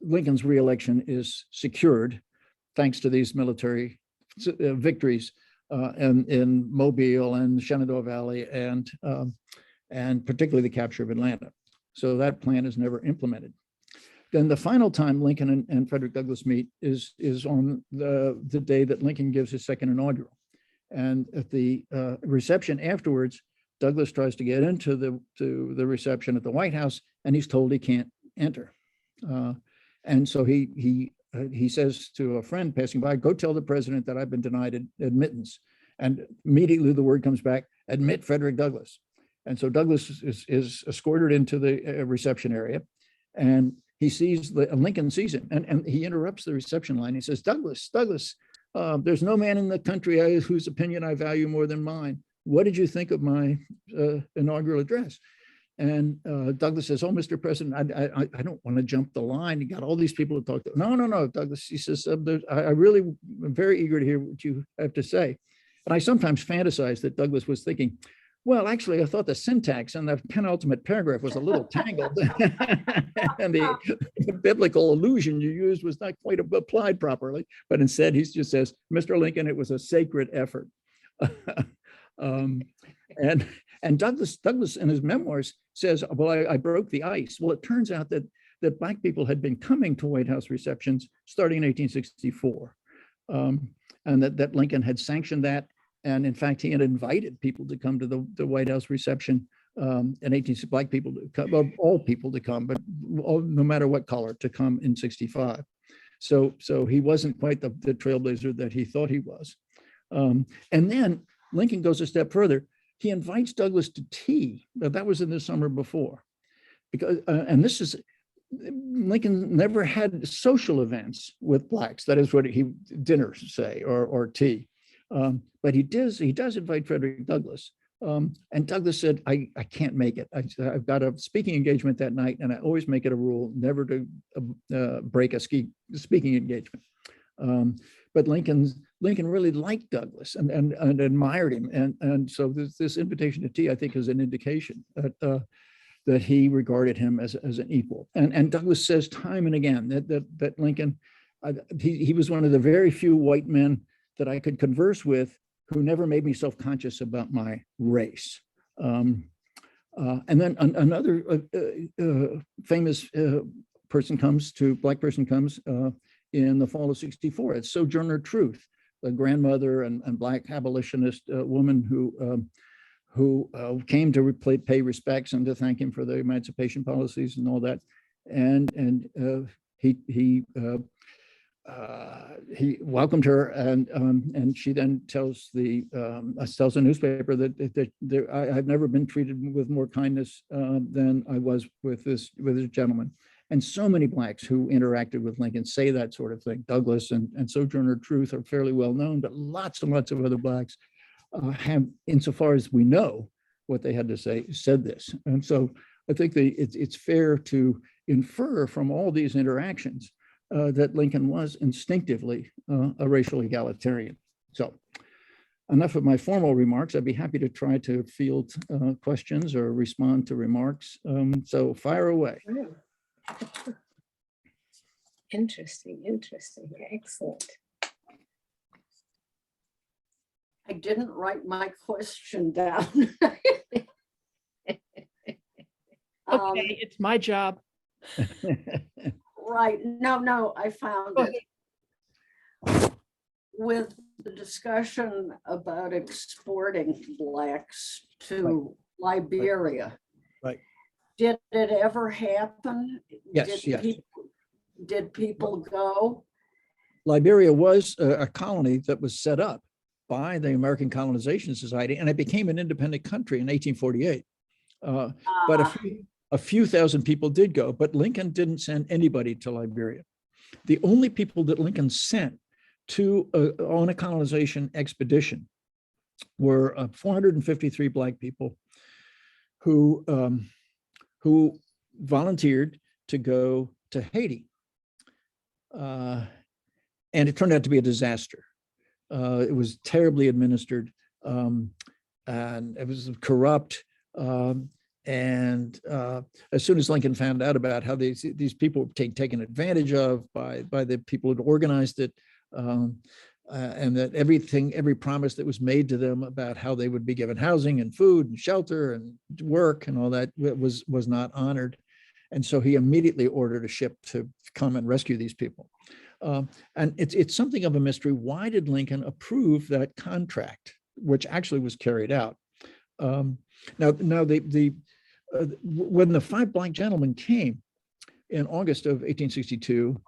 Lincoln's reelection is secured thanks to these military victories in Mobile and Shenandoah Valley, and particularly the capture of Atlanta. So that plan is never implemented. Then the final time Lincoln and Frederick Douglass meet is on the day that Lincoln gives his second inaugural. And at the reception afterwards, Douglass tries to get into the reception at the White House, and he's told he can't enter. And so he says to a friend passing by, "Go tell the president that I've been denied admittance." And immediately the word comes back, "Admit Frederick Douglass." And so Douglass is escorted into the reception area, and Lincoln sees him, and he interrupts the reception line. He says, Douglass, there's no man in the country whose opinion I value more than mine. What did you think of my inaugural address? And Douglass says, "Oh, Mr. President, I don't want to jump the line. You got all these people to talk to." No, Douglass, he says, I really am very eager to hear what you have to say. And I sometimes fantasize that Douglass was thinking, well, actually, I thought the syntax in the penultimate paragraph was a little tangled. And the biblical allusion you used was not quite applied properly. But instead, he just says, "Mr. Lincoln, it was a sacred effort." And Douglass in his memoirs says, "Well, I broke the ice." Well, it turns out that Black people had been coming to White House receptions starting in 1864. And that Lincoln had sanctioned that. And in fact, he had invited people to come to the White House reception, and Black people to come, well, all people to come, but no matter what color, to come in 65. So he wasn't quite the trailblazer that he thought he was. And then Lincoln goes a step further. He invites Douglass to tea. That was in the summer before, because Lincoln never had social events with Blacks. That is what dinners say, or tea. But he does invite Frederick Douglass. And Douglass said, I can't make it. I've got a speaking engagement that night, and I always make it a rule never to break a speaking engagement. But Lincoln really liked Douglass and admired him. And so this invitation to tea, I think, is an indication that he regarded him as an equal. And Douglass says time and again that Lincoln, he was one of the very few white men that I could converse with who never made me self-conscious about my race. And then another famous Black person comes in the fall of '64. It's Sojourner Truth, the grandmother and Black abolitionist woman who came to pay respects and to thank him for the emancipation policies and all that. And he welcomed her, and she then tells the newspaper that I've never been treated with more kindness than I was with this gentleman. And so many blacks who interacted with Lincoln say that sort of thing. Douglas and Sojourner Truth are fairly well known, but lots and lots of other blacks have, insofar as we know what they had to say, said this. And so I think it's fair to infer from all these interactions that Lincoln was instinctively a racial egalitarian. So enough of my formal remarks. I'd be happy to try to field questions or respond to remarks. So fire away. Interesting, interesting, excellent. I didn't write my question down. Okay, it's my job. Right, no, I found it. With the discussion about exporting blacks to Liberia. Right. Did it ever happen? Yes, yes. Did people go? Liberia was a colony that was set up by the American Colonization Society, and it became an independent country in 1848. But a few thousand people did go, but Lincoln didn't send anybody to Liberia. The only people that Lincoln sent on a colonization expedition were 453 Black people who volunteered to go to Haiti. And it turned out to be a disaster. It was terribly administered, and it was corrupt. And as soon as Lincoln found out about how these people were taken advantage of by the people who organized it, and that every promise that was made to them about how they would be given housing and food and shelter and work and all that was not honored. And so he immediately ordered a ship to come and rescue these people. And it's something of a mystery. Why did Lincoln approve that contract, which actually was carried out? Now when the 5 Black gentlemen came in August of 1862,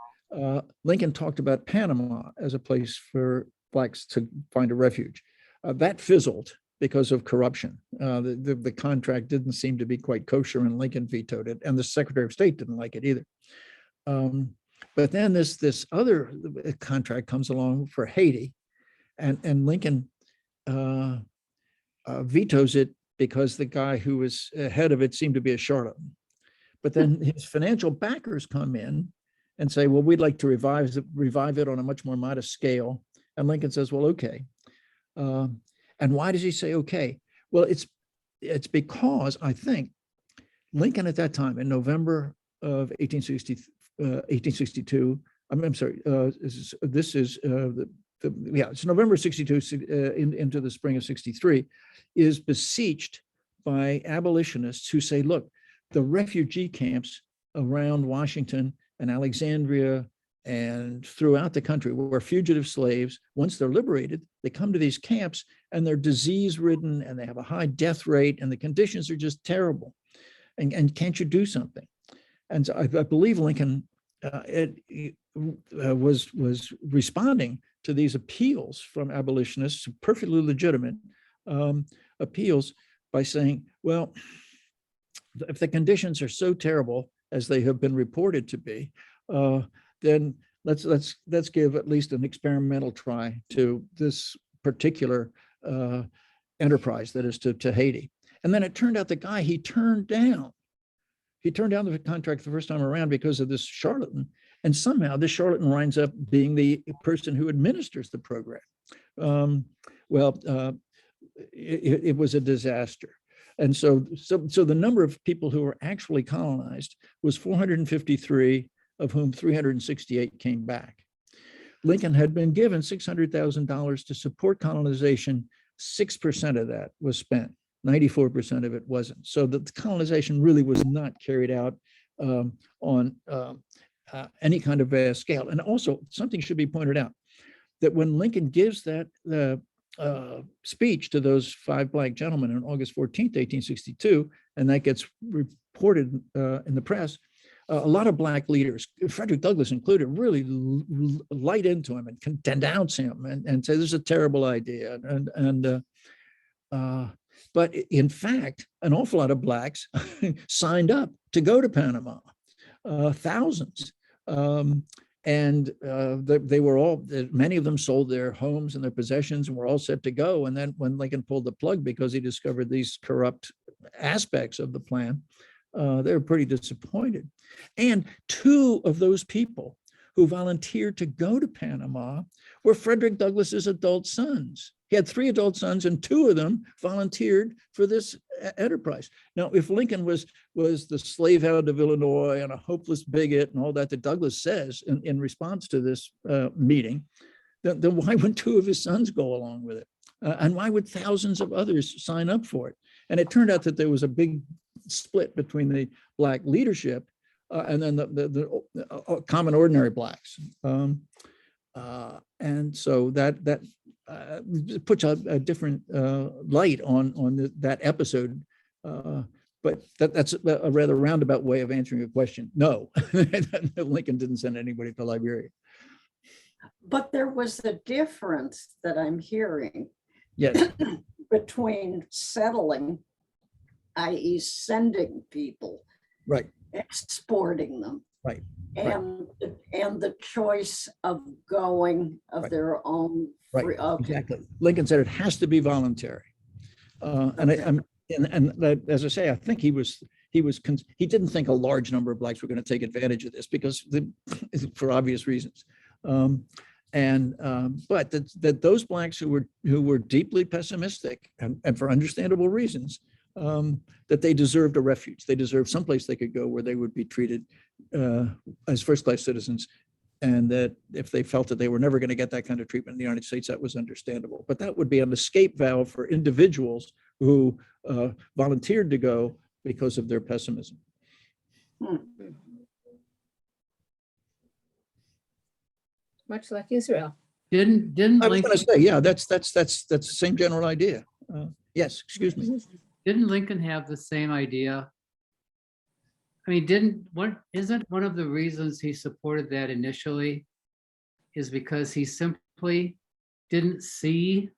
Lincoln talked about Panama as a place for Blacks to find a refuge. That fizzled because of corruption. The contract didn't seem to be quite kosher, and Lincoln vetoed it, and the Secretary of State didn't like it either. But then this other contract comes along for Haiti, and Lincoln vetoes it because the guy who was head of it seemed to be a charlatan. But then his financial backers come in and say, well, we'd like to revive it on a much more modest scale. And Lincoln says, well, okay. And why does he say okay? Well, it's because I think Lincoln at that time in November of 1862, I'm sorry, it's November 62 into the spring of 63, is beseeched by abolitionists who say, look, the refugee camps around Washington and Alexandria and throughout the country where fugitive slaves, once they're liberated, they come to these camps and they're disease-ridden and they have a high death rate and the conditions are just terrible. And can't you do something? And so I believe Lincoln was responding to these appeals from abolitionists, perfectly legitimate appeals, by saying, well, if the conditions are so terrible as they have been reported to be, then let's give at least an experimental try to this particular enterprise, that is to Haiti. And then it turned out the guy he turned down the contract the first time around because of this charlatan. And somehow this charlatan winds up being the person who administers the program. It was a disaster. And so the number of people who were actually colonized was 453, of whom 368 came back. Lincoln had been given $600,000 to support colonization. 6% of that was spent. 94% of it wasn't. So the colonization really was not carried out on any kind of vast scale. And also something should be pointed out, that when Lincoln gives that speech to those 5 Black gentlemen on August 14th, 1862, and that gets reported in the press, a lot of Black leaders, Frederick Douglass included, really light into him and denounce him and say this is a terrible idea. But in fact, an awful lot of Blacks signed up to go to Panama. thousands. They were all, many of them sold their homes and their possessions and were all set to go. And then when Lincoln pulled the plug because he discovered these corrupt aspects of the plan, they were pretty disappointed. And two of those people who volunteered to go to Panama were Frederick Douglass's adult sons. He had 3 adult sons, and 2 of them volunteered for this enterprise. Now, if Lincoln was the slavehound of Illinois and a hopeless bigot and all that Douglass says in response to this meeting, then why would 2 of his sons go along with it? And why would thousands of others sign up for it? And it turned out that there was a big split between the Black leadership and then the common ordinary Blacks. And so that puts a different light on that episode. But that's a rather roundabout way of answering your question. No, Lincoln didn't send anybody to Liberia. But there was a difference that I'm hearing Yes. between settling, i.e. sending people, Right. exporting them, Right. and the choice of going of Right. their own. Right. Okay. Exactly. Lincoln said it has to be voluntary. And as I say, I think he didn't think a large number of Blacks were going to take advantage of this because for obvious reasons. But that those Blacks who were deeply pessimistic and for understandable reasons, that they deserved a refuge. They deserved someplace they could go where they would be treated as first-class citizens, and that if they felt that they were never going to get that kind of treatment in the United States, that was understandable. But that would be an escape valve for individuals who volunteered to go because of their pessimism. Much like Israel. Didn't I was Lincoln, going to say, yeah, that's the same general idea. Yes, excuse me. didn't Lincoln have the same idea? I mean, isn't one of the reasons he supported that initially is because he simply didn't see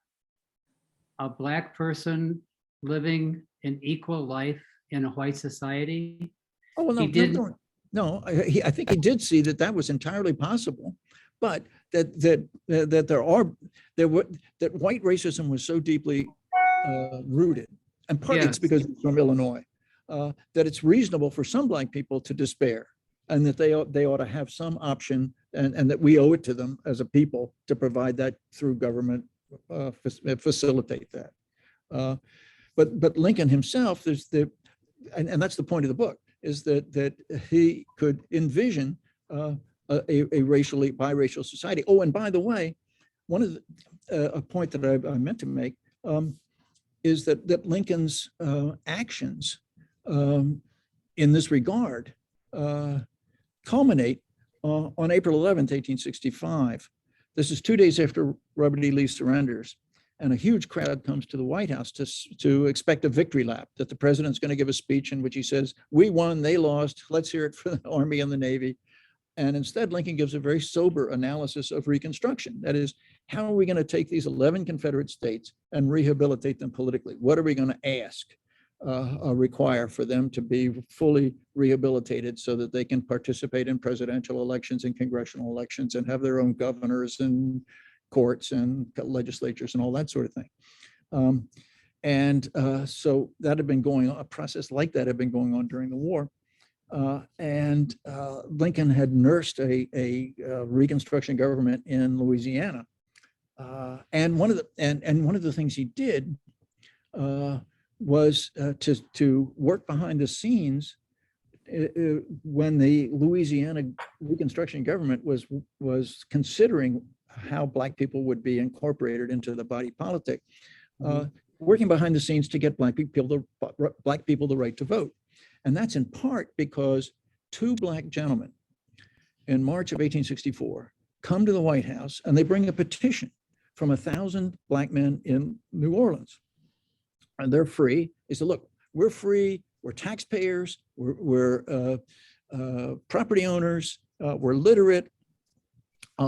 a Black person living an equal life in a white society? Oh, well, He no, didn't. no, I think he did see that was entirely possible, but that white racism was so deeply rooted, and partly it's Yes. because it's from Illinois, that it's reasonable for some Black people to despair, and that they ought to have some option, and that we owe it to them as a people to provide that through government, facilitate that. But Lincoln himself, and that's the point of the book, is that he could envision a racially biracial society. Oh, and by the way, one of a point that I meant to make is that Lincoln's actions in this regard culminate on April 11th, 1865. This is 2 days after Robert E. Lee surrenders, and a huge crowd comes to the White House to expect a victory lap, that the president's going to give a speech in which he says, "We won, they lost, let's hear it for the Army and the Navy." And instead, Lincoln gives a very sober analysis of Reconstruction. That is, how are we going to take these 11 Confederate states and rehabilitate them politically? What are we going to ask, require for them to be fully rehabilitated so that they can participate in presidential elections and congressional elections and have their own governors and courts and legislatures and all that sort of thing? So that had been going on, a process like that had been going on during the war. Lincoln had nursed a Reconstruction government in Louisiana, and one of the things he did was to work behind the scenes when the Louisiana Reconstruction government was considering how Black people would be incorporated into the body politic, working behind the scenes to get Black people the right to vote. And that's in part because 2 Black gentlemen in March of 1864 come to the White House and they bring a petition from 1,000 Black men in New Orleans. And they're free. They said, look, we're free, we're taxpayers, we're property owners, we're literate.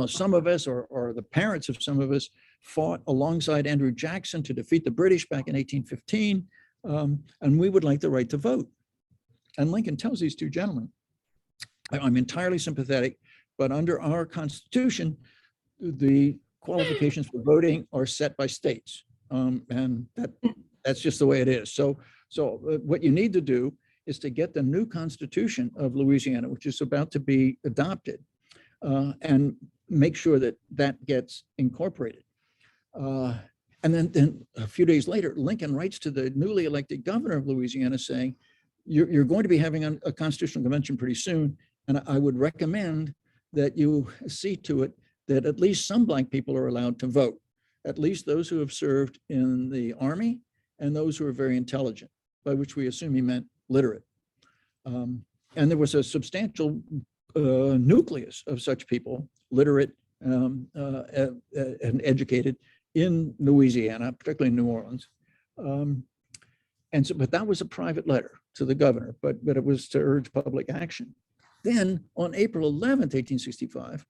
Some of us, or the parents of some of us, fought alongside Andrew Jackson to defeat the British back in 1815, and we would like the right to vote. And Lincoln tells these 2 gentlemen, I'm entirely sympathetic, but under our Constitution, the qualifications for voting are set by states. And that's just the way it is. So what you need to do is to get the new Constitution of Louisiana, which is about to be adopted, and make sure that that gets incorporated. And then a few days later, Lincoln writes to the newly elected governor of Louisiana saying, you're going to be having a constitutional convention pretty soon, and I would recommend that you see to it that at least some Black people are allowed to vote, at least those who have served in the Army and those who are very intelligent, by which we assume he meant literate. And there was a substantial nucleus of such people, literate and educated, in Louisiana, particularly in New Orleans. And so, but that was a private letter to the governor, but it was to urge public action. Then on April 11th, 1865,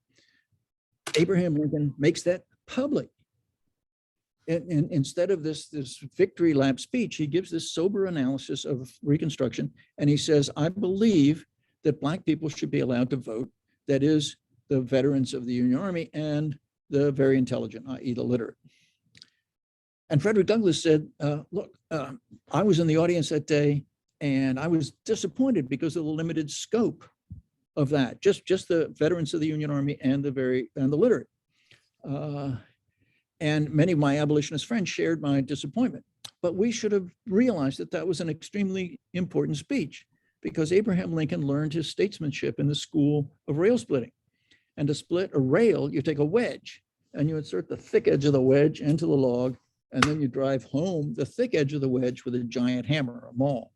Abraham Lincoln makes that public. And instead of this victory lap speech, he gives this sober analysis of Reconstruction. And he says, I believe that Black people should be allowed to vote. That is, the veterans of the Union Army and the very intelligent, i.e. the literate. And Frederick Douglass said, look, I was in the audience that day and I was disappointed because of the limited scope of that, just the veterans of the Union Army and the literate. And many of my abolitionist friends shared my disappointment. But we should have realized that that was an extremely important speech, because Abraham Lincoln learned his statesmanship in the school of rail splitting. And to split a rail, you take a wedge and you insert the thick edge of the wedge into the log, and then you drive home the thick edge of the wedge with a giant hammer, a maul.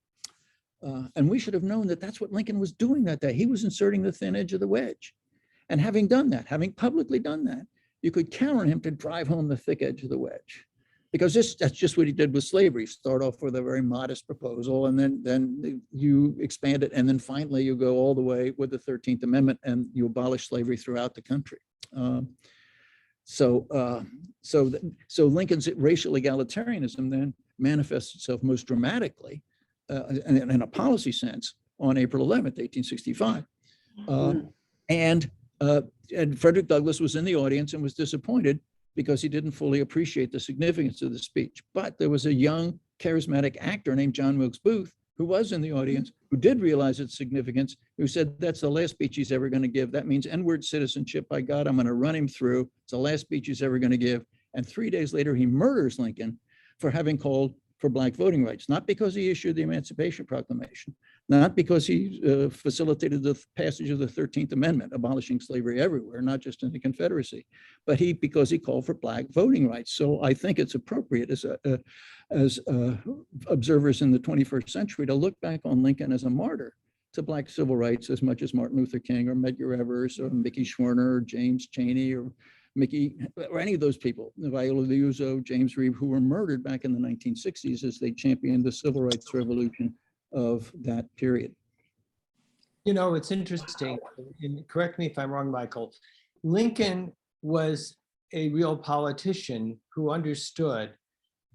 And we should have known that that's what Lincoln was doing that day. He was inserting the thin edge of the wedge. And having done that, having publicly done that, you could count on him to drive home the thick edge of the wedge. Because that's just what he did with slavery. Start off with a very modest proposal, and then you expand it, and then finally you go all the way with the 13th Amendment and you abolish slavery throughout the country. So Lincoln's racial egalitarianism then manifests itself most dramatically in a policy sense on April 11th, 1865. And Frederick Douglass was in the audience and was disappointed because he didn't fully appreciate the significance of the speech. But there was a young, charismatic actor named John Wilkes Booth, who was in the audience, who did realize its significance, who said, that's the last speech he's ever going to give. That means N-word citizenship. By God, I'm going to run him through. It's the last speech he's ever going to give. And 3 days later, he murders Lincoln for having called for Black voting rights, not because he issued the Emancipation Proclamation, not because he facilitated the passage of the 13th Amendment, abolishing slavery everywhere, not just in the Confederacy, but because he called for Black voting rights. So I think it's appropriate as observers in the 21st century to look back on Lincoln as a martyr to Black civil rights as much as Martin Luther King or Medgar Evers or Mickey Schwerner or James Chaney or Mickey, or any of those people, Viola Liuzzo, James Reeb, who were murdered back in the 1960s as they championed the civil rights revolution of that period. You know, it's interesting, and correct me if I'm wrong, Michael. Lincoln was a real politician who understood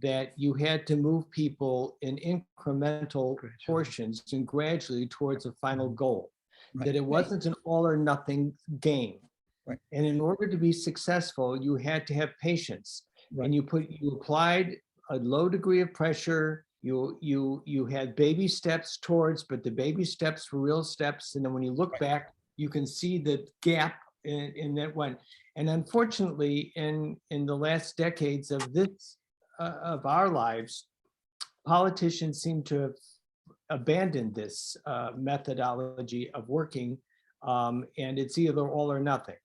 that you had to move people in incremental portions and gradually towards a final goal, right. That it wasn't an all or nothing game. Right. And in order to be successful, you had to have patience. Right. And you applied a low degree of pressure. You had baby steps towards, but the baby steps were real steps. And then when you look back, you can see the gap in that one. And unfortunately, in the last decades of of our lives, politicians seem to have abandoned this methodology of working, and it's either all or nothing.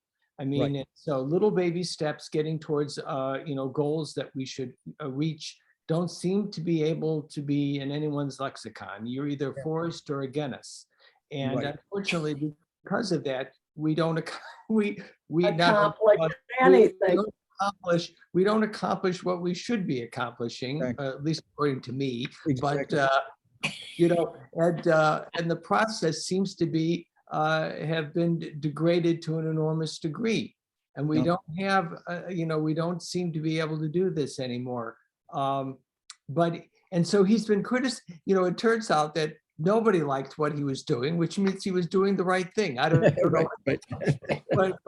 I mean, right. So little baby steps getting towards, goals that we should reach don't seem to be able to be in anyone's lexicon. You're either for us or against us. And right. Unfortunately, because of that, we don't accomplish what we should be accomplishing, right. At least according to me. Exactly. But, and the process seems to be have been degraded to an enormous degree. And we don't have, we don't seem to be able to do this anymore. And so he's been criticized, it turns out that nobody liked what he was doing, which means he was doing the right thing. I don't know. Right. But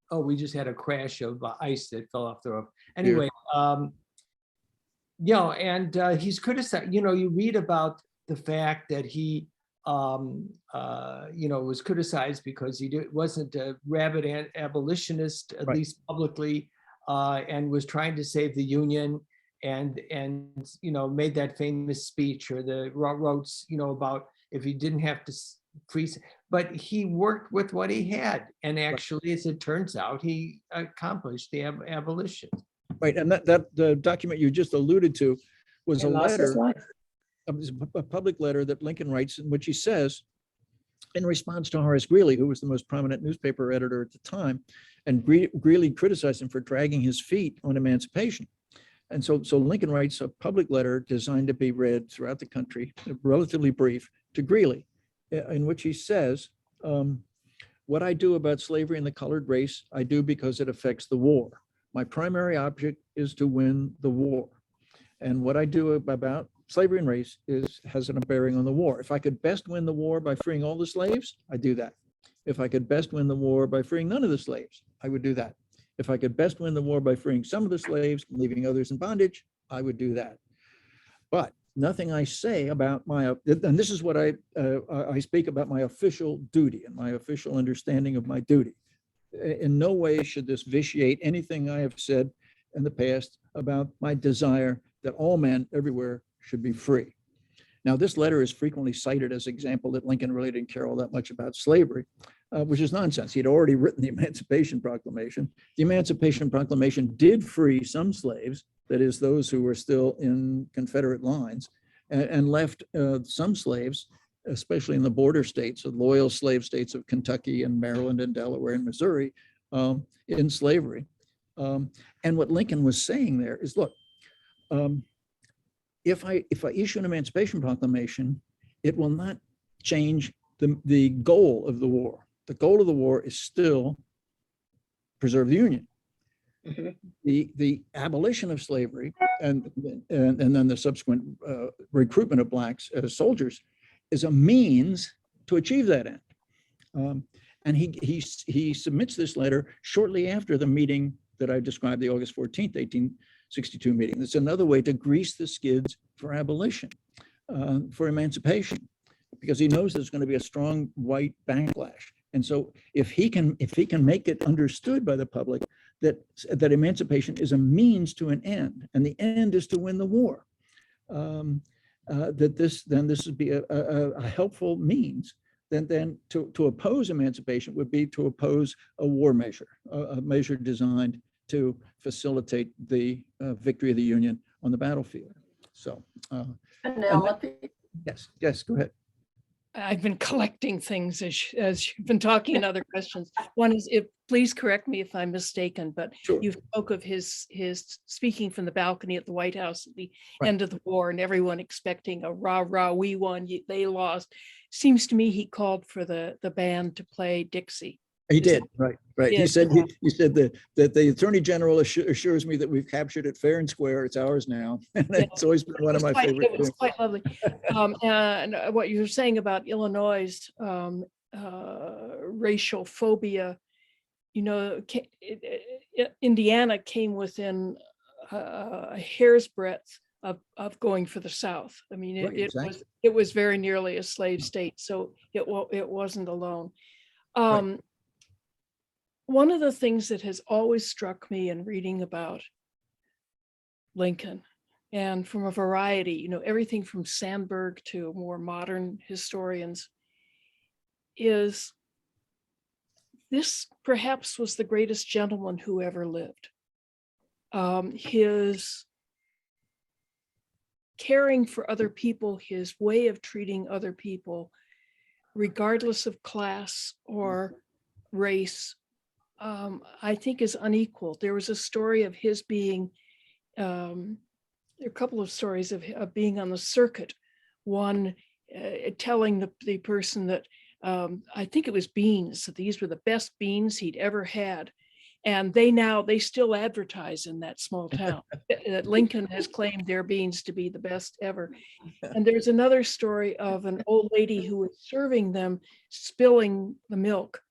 oh, we just had a crash of ice that fell off the roof. Anyway, and he's criticized, you read about the fact that he, was criticized because he wasn't a rabid abolitionist, at least publicly, and was trying to save the Union and made that famous speech or the wrote, about if he didn't have to freeze, but he worked with what he had. And actually, as it turns out, he accomplished the abolition. Right, and that the document you just alluded to was a Lost his letter, life. a public letter that Lincoln writes, in which he says, in response to Horace Greeley, who was the most prominent newspaper editor at the time, and Greeley criticized him for dragging his feet on emancipation. And so Lincoln writes a public letter designed to be read throughout the country, relatively brief, to Greeley, in which he says, what I do about slavery and the colored race, I do because it affects the war. My primary object is to win the war. And what I do about slavery and race has a bearing on the war. If I could best win the war by freeing all the slaves, I do that. If I could best win the war by freeing none of the slaves, I would do that. If I could best win the war by freeing some of the slaves and leaving others in bondage, I would do that. But nothing I say about and this is what I speak about my official duty and my official understanding of my duty. In no way should this vitiate anything I have said in the past about my desire that all men everywhere should be free. Now, this letter is frequently cited as an example that Lincoln really didn't care all that much about slavery, which is nonsense. He'd already written the Emancipation Proclamation. The Emancipation Proclamation did free some slaves, that is, those who were still in Confederate lines, and left some slaves, especially in the border states, the loyal slave states of Kentucky and Maryland and Delaware and Missouri, in slavery. And what Lincoln was saying there is, look, if I issue an Emancipation Proclamation, it will not change the goal of the war. The goal of the war is still preserve the Union. Mhm. The abolition of slavery and then the subsequent recruitment of blacks as soldiers is a means to achieve that end. And he submits this letter shortly after the meeting that I described, the August 14th, 1862 meeting. It's another way to grease the skids for abolition, for emancipation, because he knows there's going to be a strong white backlash. And so if he can make it understood by the public that emancipation is a means to an end, and the end is to win the war, that this would be a helpful means. Then to oppose emancipation would be to oppose a war measure, a measure designed to facilitate the victory of the Union on the battlefield. So, yes, go ahead. I've been collecting things as you've been talking and other questions. One is, please correct me if I'm mistaken, but Sure. you spoke of his speaking from the balcony at the White House at the Right. end of the war, and everyone expecting a rah rah, we won, they lost. Seems to me he called for the band to play Dixie. He did, right. Yeah. He said that the Attorney General assures me that we've captured it fair and square. It's ours now. And Yeah. it's always been one of my favorite It was things. quite lovely. And what you were saying about Illinois' racial phobia, Indiana came within a hair's breadth of going for the South. I mean, Right, exactly. it was very nearly a slave state, so it wasn't alone. Right. One of the things that has always struck me in reading about Lincoln, and from a variety, everything from Sandburg to more modern historians, is this perhaps was the greatest gentleman who ever lived. His caring for other people, his way of treating other people, regardless of class or race, I think is unequaled. There was a story of his being, there are a couple of stories of being on the circuit. One telling the person that I think it was beans, that these were the best beans he'd ever had. And they still advertise in that small town. Lincoln has claimed their beans to be the best ever. And there's another story of an old lady who was serving them, spilling the milk.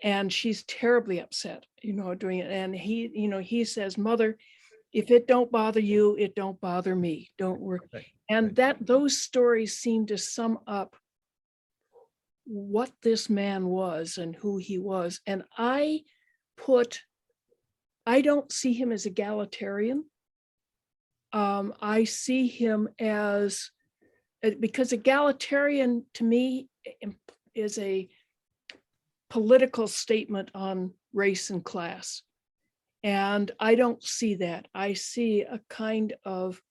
And she's terribly upset, doing it. And he says, "Mother, if it don't bother you, it don't bother me. Don't worry." Right, And those stories seem to sum up what this man was and who he was. And I don't see him as egalitarian. I see him as, because egalitarian to me is a political statement on race and class. And I don't see that. I see a kind of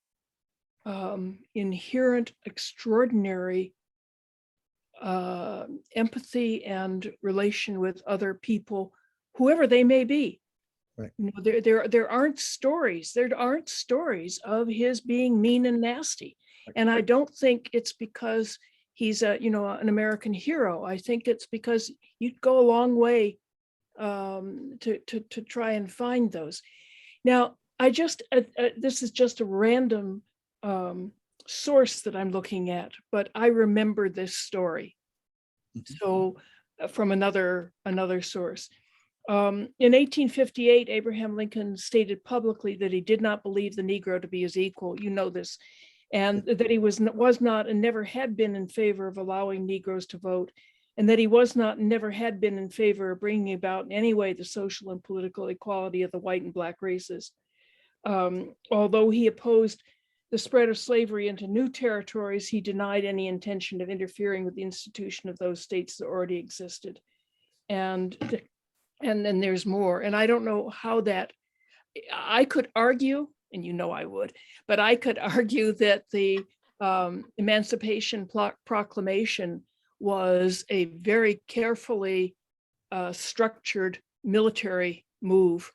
inherent, extraordinary empathy and relation with other people, whoever they may be. Right. There aren't stories. There aren't stories of his being mean and nasty. And I don't think it's because he's an American hero. I think it's because you'd go a long way to try and find those. Now, this is just a random source that I'm looking at, but I remember this story. So from another source. In 1858, Abraham Lincoln stated publicly that he did not believe the Negro to be his equal. You know this. And that he was not and never had been in favor of allowing Negroes to vote, and that he was not and never had been in favor of bringing about in any way the social and political equality of the white and black races. Although he opposed the spread of slavery into new territories, he denied any intention of interfering with the institution of those states that already existed. And then there's more. And I don't know how that, I could argue, and I would, but I could argue that the Emancipation Proclamation was a very carefully structured military move,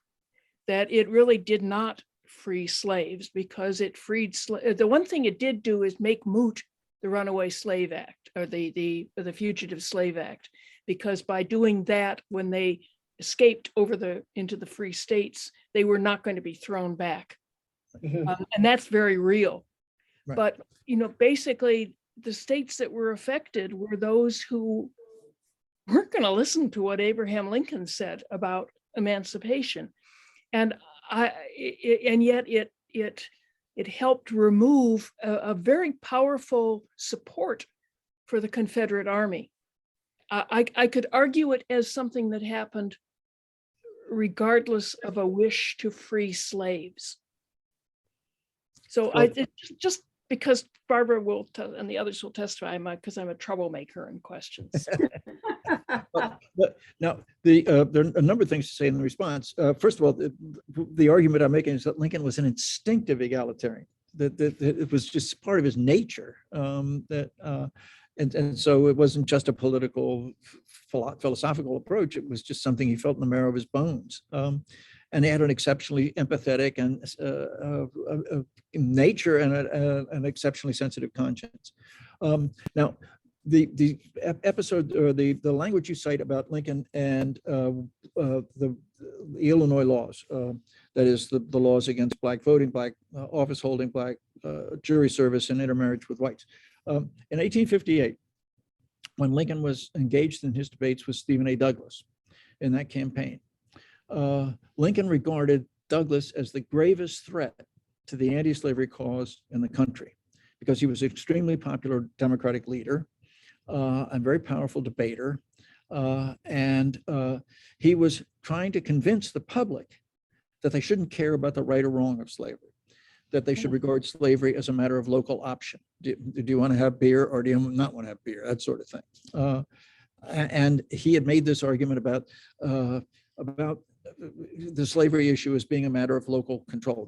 that it really did not free slaves, because it freed the one thing it did do is make moot the Runaway Slave Act, or the Fugitive Slave Act, because by doing that, when they escaped into the free states, they were not going to be thrown back. And that's very real. Right. But, basically the states that were affected were those who weren't going to listen to what Abraham Lincoln said about emancipation. And yet it helped remove a very powerful support for the Confederate Army. I could argue it as something that happened regardless of a wish to free slaves. So just because Barbara will and the others will testify, because I'm a troublemaker in questions. But now, there are a number of things to say in the response. First of all, the argument I'm making is that Lincoln was an instinctive egalitarian, that it was just part of his nature, and so it wasn't just a political, philosophical approach. It was just something he felt in the marrow of his bones. And he had an exceptionally empathetic and nature and an exceptionally sensitive conscience. Now, the episode, or the language you cite about Lincoln and the Illinois laws, that is the laws against black voting, black office holding, black jury service, and intermarriage with whites. In 1858, when Lincoln was engaged in his debates with Stephen A. Douglas in that campaign, Lincoln regarded Douglas as the gravest threat to the anti-slavery cause in the country, because he was an extremely popular Democratic leader, a very powerful debater, and he was trying to convince the public that they shouldn't care about the right or wrong of slavery, that they should regard slavery as a matter of local option. Do you want to have beer, or do you not want to have beer? That sort of thing. And he had made this argument about the slavery issue as being a matter of local control,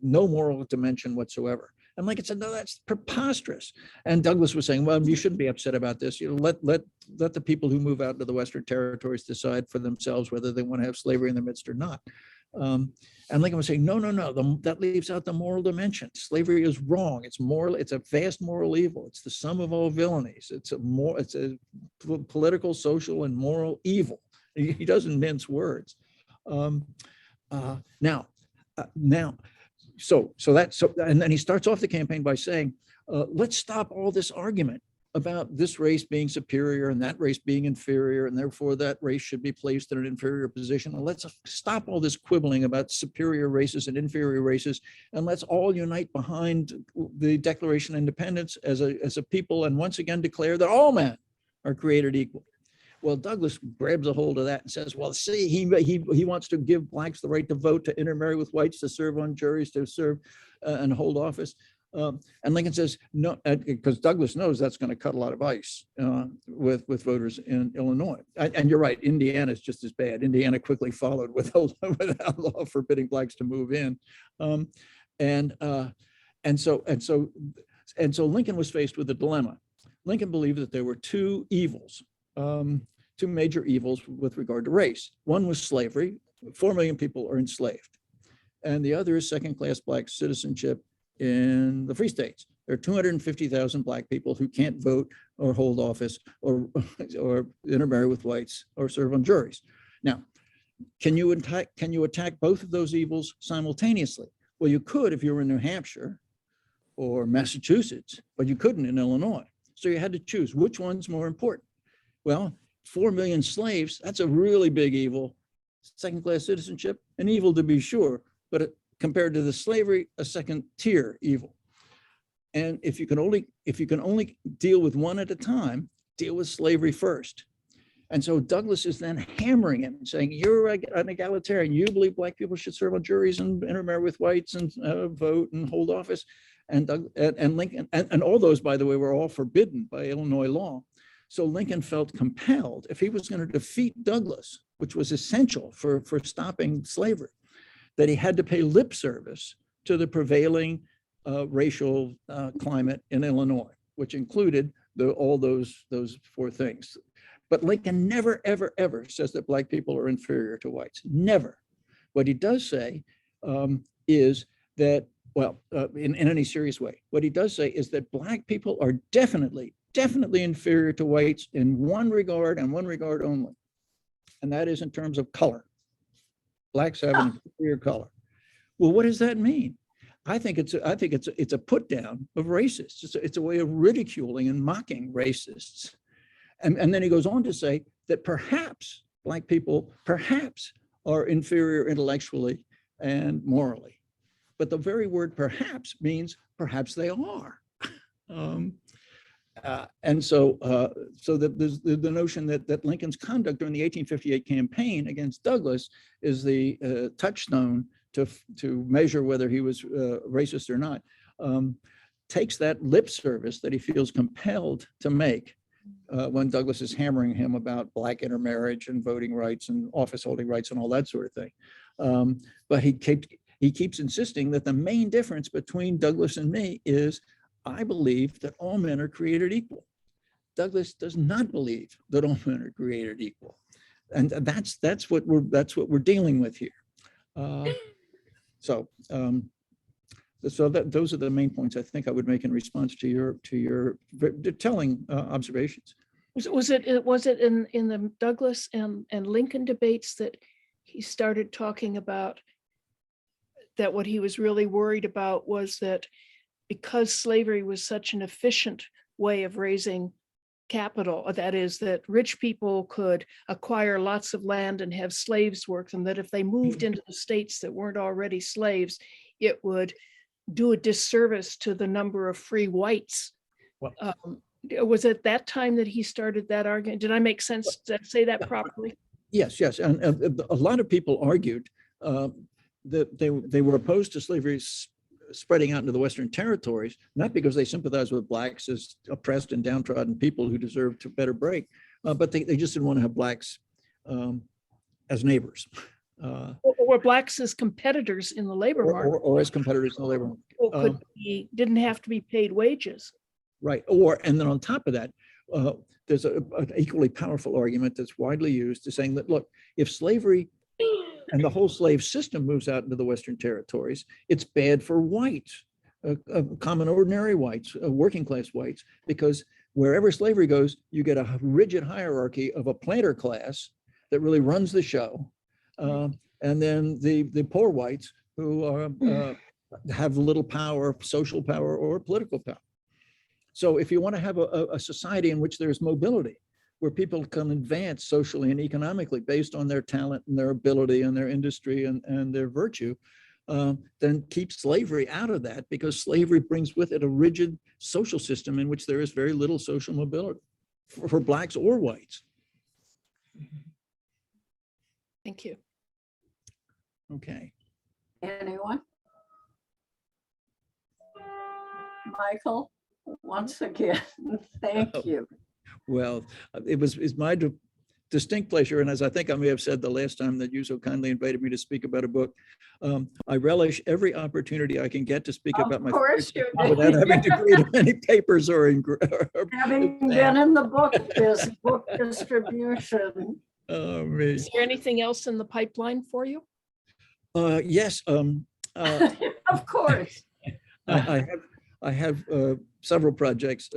no moral dimension whatsoever. And Lincoln said, no, that's preposterous. And Douglas was saying, well, you shouldn't be upset about this. Let the people who move out into the Western territories decide for themselves whether they want to have slavery in their midst or not. And Lincoln was saying, no, that leaves out the moral dimension. Slavery is wrong. It's moral. It's a vast moral evil. It's the sum of all villainies. It's a political, social, and moral evil. He doesn't mince words. And then he starts off the campaign by saying, let's stop all this argument about this race being superior and that race being inferior, and therefore that race should be placed in an inferior position. And let's stop all this quibbling about superior races and inferior races, and let's all unite behind the Declaration of Independence as a people, and once again declare that all men are created equal. Well, Douglas grabs a hold of that and says, well, see, he wants to give blacks the right to vote, to intermarry with whites, to serve on juries, to serve and hold office. And Lincoln says, no, because Douglas knows that's going to cut a lot of ice with voters in Illinois. And you're right, Indiana is just as bad. Indiana quickly followed with a law forbidding blacks to move in. And so Lincoln was faced with a dilemma. Lincoln believed that there were two evils, two major evils with regard to race. One was slavery. 4 million people are enslaved. And the other is second-class black citizenship in the free states. There are 250,000 black people who can't vote or hold office or intermarry with whites or serve on juries. Now, can you attack both of those evils simultaneously? Well, you could if you were in New Hampshire or Massachusetts, but you couldn't in Illinois. So you had to choose which one's more important. Well, 4 million slaves, that's a really big evil. Second-class citizenship, an evil to be sure, but compared to the slavery, a second-tier evil. And if you can only deal with one at a time, deal with slavery first. And so Douglas is then hammering him, saying, you're an egalitarian. You believe black people should serve on juries and intermarry with whites and vote and hold office. And Lincoln, and all those, by the way, were all forbidden by Illinois law. So Lincoln felt compelled, if he was going to defeat Douglas, which was essential for stopping slavery, that he had to pay lip service to the prevailing racial climate in Illinois, which included all those four things. But Lincoln never, ever, ever says that black people are inferior to whites. Never. What he does say is that, well, in any serious way, what he does say is that black people are definitely inferior to whites in one regard and one regard only. And that is in terms of color. Blacks have an inferior color. Well, what does that mean? I think it's a put down of racists. It's a way of ridiculing and mocking racists. And then he goes on to say that perhaps black people are inferior intellectually and morally. But the very word perhaps means perhaps they are. And so there's the notion that Lincoln's conduct during the 1858 campaign against Douglas is the touchstone to measure whether he was racist or not, takes that lip service that he feels compelled to make when Douglas is hammering him about black intermarriage and voting rights and office holding rights and all that sort of thing. But he keeps insisting that the main difference between Douglas and me is I believe that all men are created equal. Douglas does not believe that all men are created equal, and that's what we're dealing with here. Those are the main points I think I would make in response to your telling observations. Was it in the Douglas and Lincoln debates that he started talking about that what he was really worried about was that because slavery was such an efficient way of raising capital, that is, that rich people could acquire lots of land and have slaves work them, that if they moved into the states that weren't already slaves, it would do a disservice to the number of free whites. Well, was it that time that he started that argument? Did I make sense? Did I say that properly? Yes. And a lot of people argued that they were opposed to slavery spreading out into the Western territories, not because they sympathized with blacks as oppressed and downtrodden people who deserved a better break, but they just didn't want to have blacks as neighbors. Or blacks as competitors in the labor market. Or as competitors in the labor market. Or didn't have to be paid wages. Right. And then on top of that, there's an equally powerful argument that's widely used to saying that, look, if slavery and the whole slave system moves out into the Western territories, it's bad for whites, common ordinary whites, working class whites, because wherever slavery goes, you get a rigid hierarchy of a planter class that really runs the show. and then the poor whites who are, have little power, social power or political power. So if you want to have a society in which there's mobility, where people can advance socially and economically based on their talent and their ability and their industry and their virtue, then keep slavery out of that, because slavery brings with it a rigid social system in which there is very little social mobility for blacks or whites. Thank you. Okay. Anyone? Michael, once again, thank you. Well, it's my distinct pleasure, and as I think I may have said the last time that you so kindly invited me to speak about a book, I relish every opportunity I can get to speak about my Of course you do. without having to read any papers or Having been in the book distribution. Oh, me. Is there anything else in the pipeline for you? Yes. Of course. I have several projects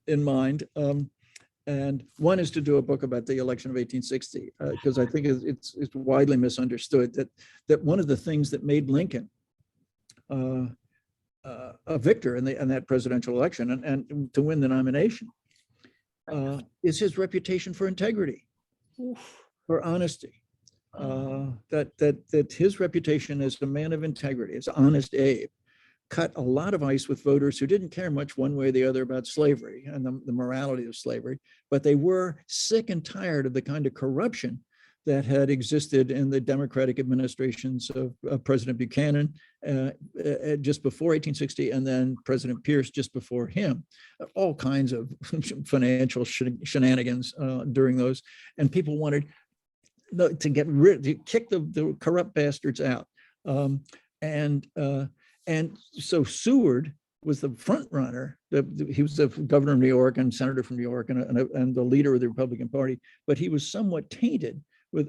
in mind. And one is to do a book about the election of 1860, because I think it's widely misunderstood that one of the things that made Lincoln a victor in that presidential election and to win the nomination is his reputation for integrity, for honesty. That his reputation as a man of integrity, as Honest Abe, cut a lot of ice with voters who didn't care much one way or the other about slavery and the morality of slavery, but they were sick and tired of the kind of corruption that had existed in the Democratic administrations of President Buchanan just before 1860, and then President Pierce just before him. All kinds of financial shenanigans during those, and people wanted to kick the corrupt bastards out. And so Seward was the front runner. He was the governor of New York and senator from New York and the leader of the Republican Party, but he was somewhat tainted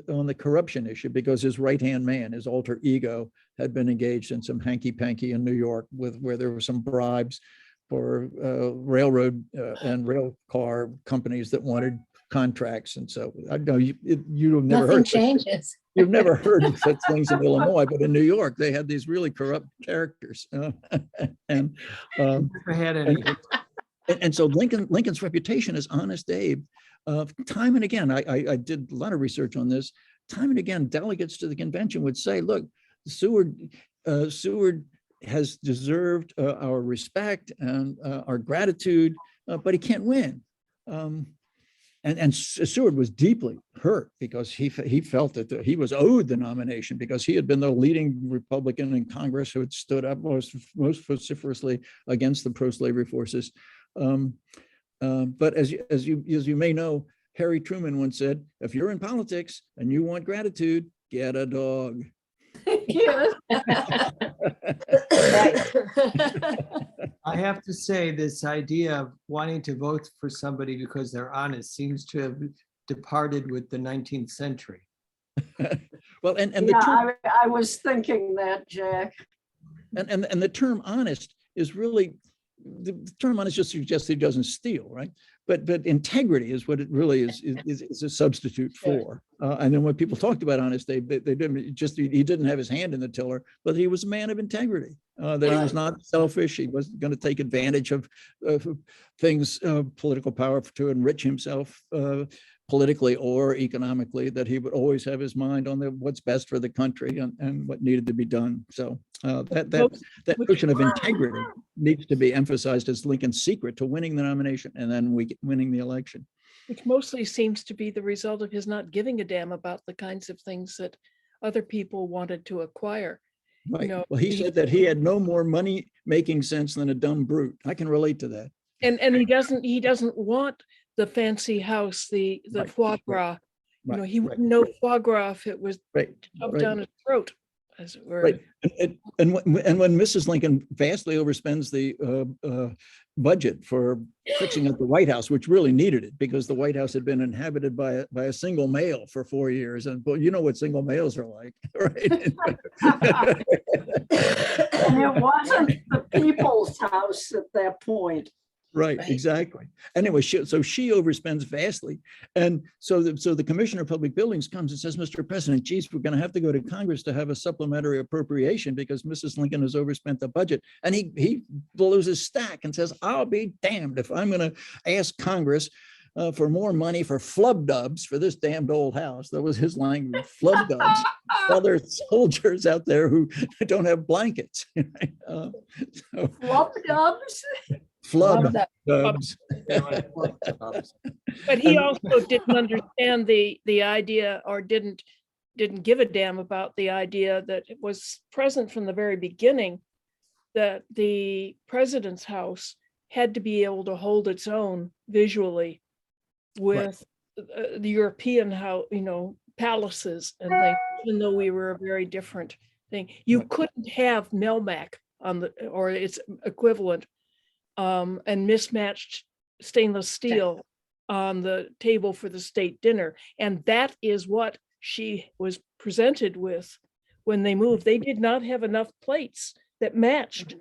on the corruption issue because his right-hand man, his alter ego, had been engaged in some hanky-panky in New York where there were some bribes for railroad and rail car companies that wanted contracts. And so I know you've never Nothing heard changes. You've never heard of such things in Illinois, but in New York, they had these really corrupt characters. And Never had any. and so Lincoln's reputation as Honest Abe, time and again, I did a lot of research on this. Time and again, delegates to the convention would say, look, Seward has deserved our respect and our gratitude, but he can't win. And Seward was deeply hurt because he felt that he was owed the nomination because he had been the leading Republican in Congress who had stood up most vociferously against the pro-slavery forces. But as you may know, Harry Truman once said, "If you're in politics and you want gratitude, get a dog." Yes. I have to say, this idea of wanting to vote for somebody because they're honest seems to have departed with the 19th century. Well, and Yeah, the term, I was thinking that, Jack. and the term honest is really, the term honest just suggests he doesn't steal, right? But integrity is what it really is a substitute for. And then when people talked about honest, they didn't just, he didn't have his hand in the tiller, but he was a man of integrity. That he was not selfish. He wasn't going to take advantage of things, political power to enrich himself politically or economically, that he would always have his mind on what's best for the country and what needed to be done. So that notion of integrity needs to be emphasized as Lincoln's secret to winning the nomination and then winning the election. Which mostly seems to be the result of his not giving a damn about the kinds of things that other people wanted to acquire. Right. You know, Well, he said that he had no more money making sense than a dumb brute. I can relate to that. and he doesn't want the fancy house, the Right, foie gras. You know, Right, he right, wouldn't know foie gras if it was right, shoved right. down his throat, as it were. Right. And when Mrs. Lincoln vastly overspends the budget for fixing up the White House, which really needed it because the White House had been inhabited by a single male for 4 years. And you know what single males are like, right? And it wasn't the people's house at that point. Right, Right. exactly. Anyway, so she overspends vastly. And so the Commissioner of Public Buildings comes and says, Mr. President, geez, we're going to have to go to Congress to have a supplementary appropriation because Mrs. Lincoln has overspent the budget. And he blows his stack and says, I'll be damned if I'm going to ask Congress for more money for flub dubs for this damned old house. That was his language, flub dubs. Well, there are soldiers out there who don't have blankets. So, Flub dubs? flub that. dubs. But he And- also didn't understand the idea, or didn't give a damn about the idea that it was present from the very beginning, that the president's house had to be able to hold its own visually with the European house, palaces and things, even though we were a very different thing. You Right. couldn't have Melmac or its equivalent, and mismatched stainless steel on the table for the state dinner. And that is what she was presented with when they moved. They did not have enough plates that matched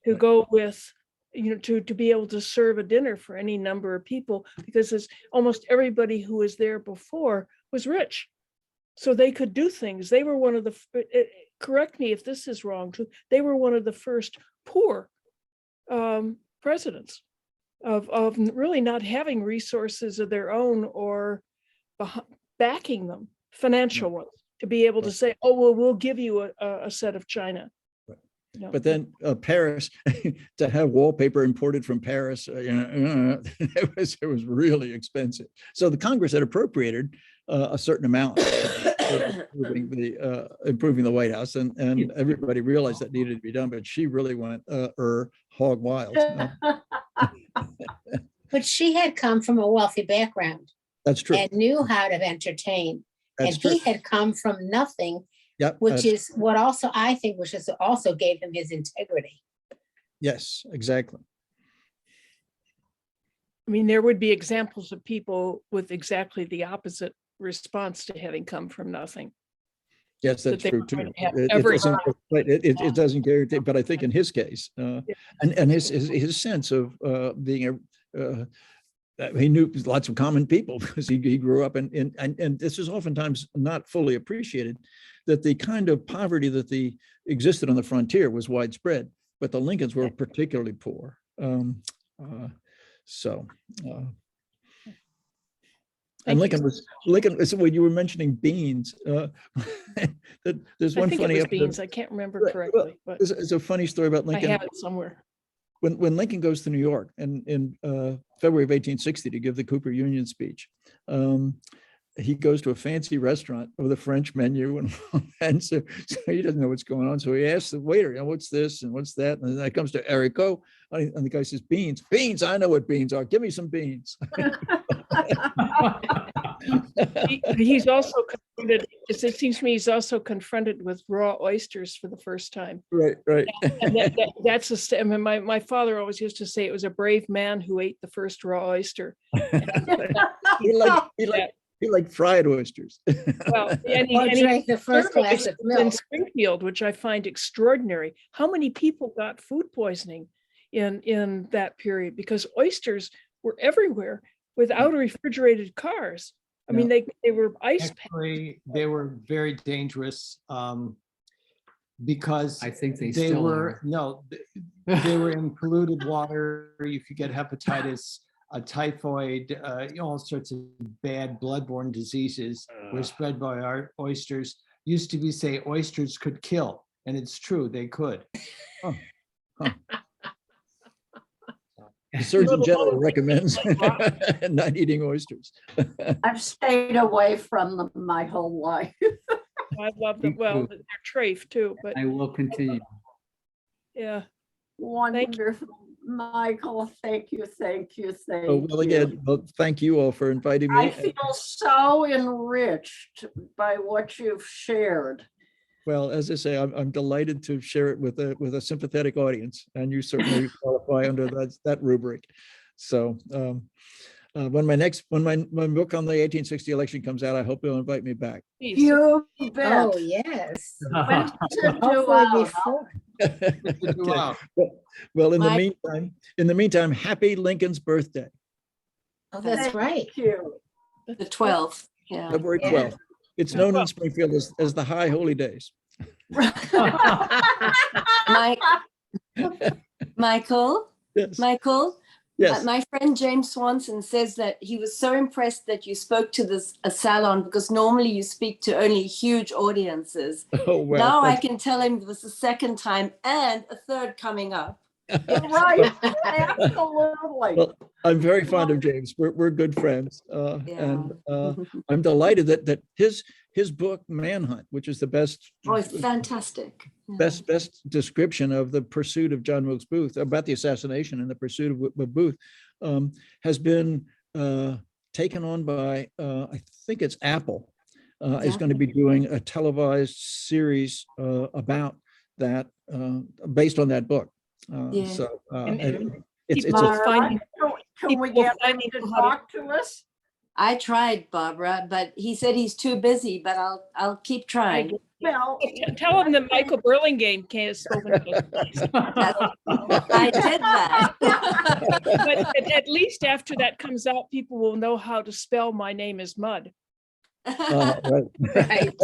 to go with, to be able to serve a dinner for any number of people, because it's almost everybody who was there before was rich. So they could do things. They were one of the, correct me if this is wrong too, they were one of the first poor presidents of really not having resources of their own or backing them, financial ones, to be able to say, oh, well, we'll give you a set of china. No. But then Paris, to have wallpaper imported from Paris, it was really expensive. So the Congress had appropriated a certain amount for improving the White House, and everybody realized that needed to be done. But she really went hog wild. But she had come from a wealthy background That's true. and knew how to entertain. That's And true. he had come from nothing, Yep. which is what also I think, which is also gave him his integrity. Yes, exactly. I mean, there would be examples of people with exactly the opposite response to having come from nothing. Yes, That that's they true were too. going to have It everything. doesn't, right, it doesn't guarantee, but I think in his case, and his sense of being he knew lots of common people because he grew up and this is oftentimes not fully appreciated, that the kind of poverty that existed on the frontier was widespread, but the Lincolns were particularly poor. And Thank you. Lincoln, so when you were mentioning beans, there's I one think it funny was episode. beans. I can't remember Right, well, correctly, but There's a funny story about I Lincoln. have it somewhere. When Lincoln goes to New York in February of 1860 to give the Cooper Union speech, he goes to a fancy restaurant with a French menu, and so he doesn't know what's going on. So he asks the waiter, what's this and what's that? And then it comes to haricots, and the guy says, beans. Beans, I know what beans are. Give me some beans. He's also confronted, it seems to me he's also confronted with raw oysters for the first time. Right. And that's I mean, my father always used to say it was a brave man who ate the first raw oyster. He liked fried oysters. Well, and Or he drank the first served glass of oysters in milk. Springfield, which I find extraordinary. How many people got food poisoning in that period? Because oysters were everywhere without refrigerated cars. I mean, they were ice packed. Actually, they were very dangerous because I think they they still were, are. no, they were in polluted water. You could get hepatitis, typhoid, all sorts of bad bloodborne diseases were spread by our oysters. Used to be say oysters could kill, and it's true, they could. The Surgeon General recommends not eating oysters. I've stayed away from them my whole life. I love them. Me Well, too. they're trafe too, but I will continue. yeah. Wonderful. Michael, thank you, thank you, thank Oh, you. well, again, thank you all for inviting me. I feel so enriched by what you've shared. Well, as I say, I'm delighted to share it with a sympathetic audience, and you certainly qualify under that rubric. So when my book on the 1860 election comes out, I hope you'll invite me back. Please. You bet. Oh, yes. When's it due Hopefully out? before. Wow. Well, Well, in My- the meantime, happy Lincoln's birthday, Oh, that's right. Thank you. The 12th, yeah. February Yeah. 12th. It's known in Springfield as the High Holy Days. Mike, Michael, Yes, Michael, yes. my friend James Swanson says that he was so impressed that you spoke to a salon because normally you speak to only huge audiences. Oh, well. Now I that's- can tell him this is the second time and a third coming up. Right, absolutely. Well, I'm very fond of James. We're good friends. And I'm delighted that his book, Manhunt, which is the best Oh, it's fantastic. Yeah. best description of the pursuit of John Wilkes Booth, about the assassination and the pursuit of Booth, has been taken on by, I think it's Apple, is Yeah. going to be doing a televised series about that, based on that book. Yeah. So And- it's People a, All finding- right, can we people get him finding to out how to- talk to us? I tried, Barbara, but he said he's too busy, but I'll keep trying. Well, Tell him that Michael Burlingame can't have spoken to us. I did that. But at least after that comes out, people will know how to spell my name is Mud. right. Right.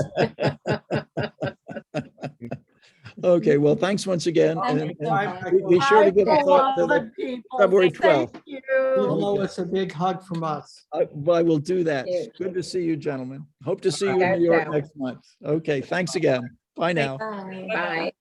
Okay, well, thanks once again. Thank And, you so and much. be sure to give a I thought to love the, the people. February Thank 12th. you. Hello, it's a big hug from us. I will do that. Huge. Good to see you, gentlemen. Hope to see you in Ciao, New York ciao. next month. Okay, thanks again. Bye now. Bye. Bye.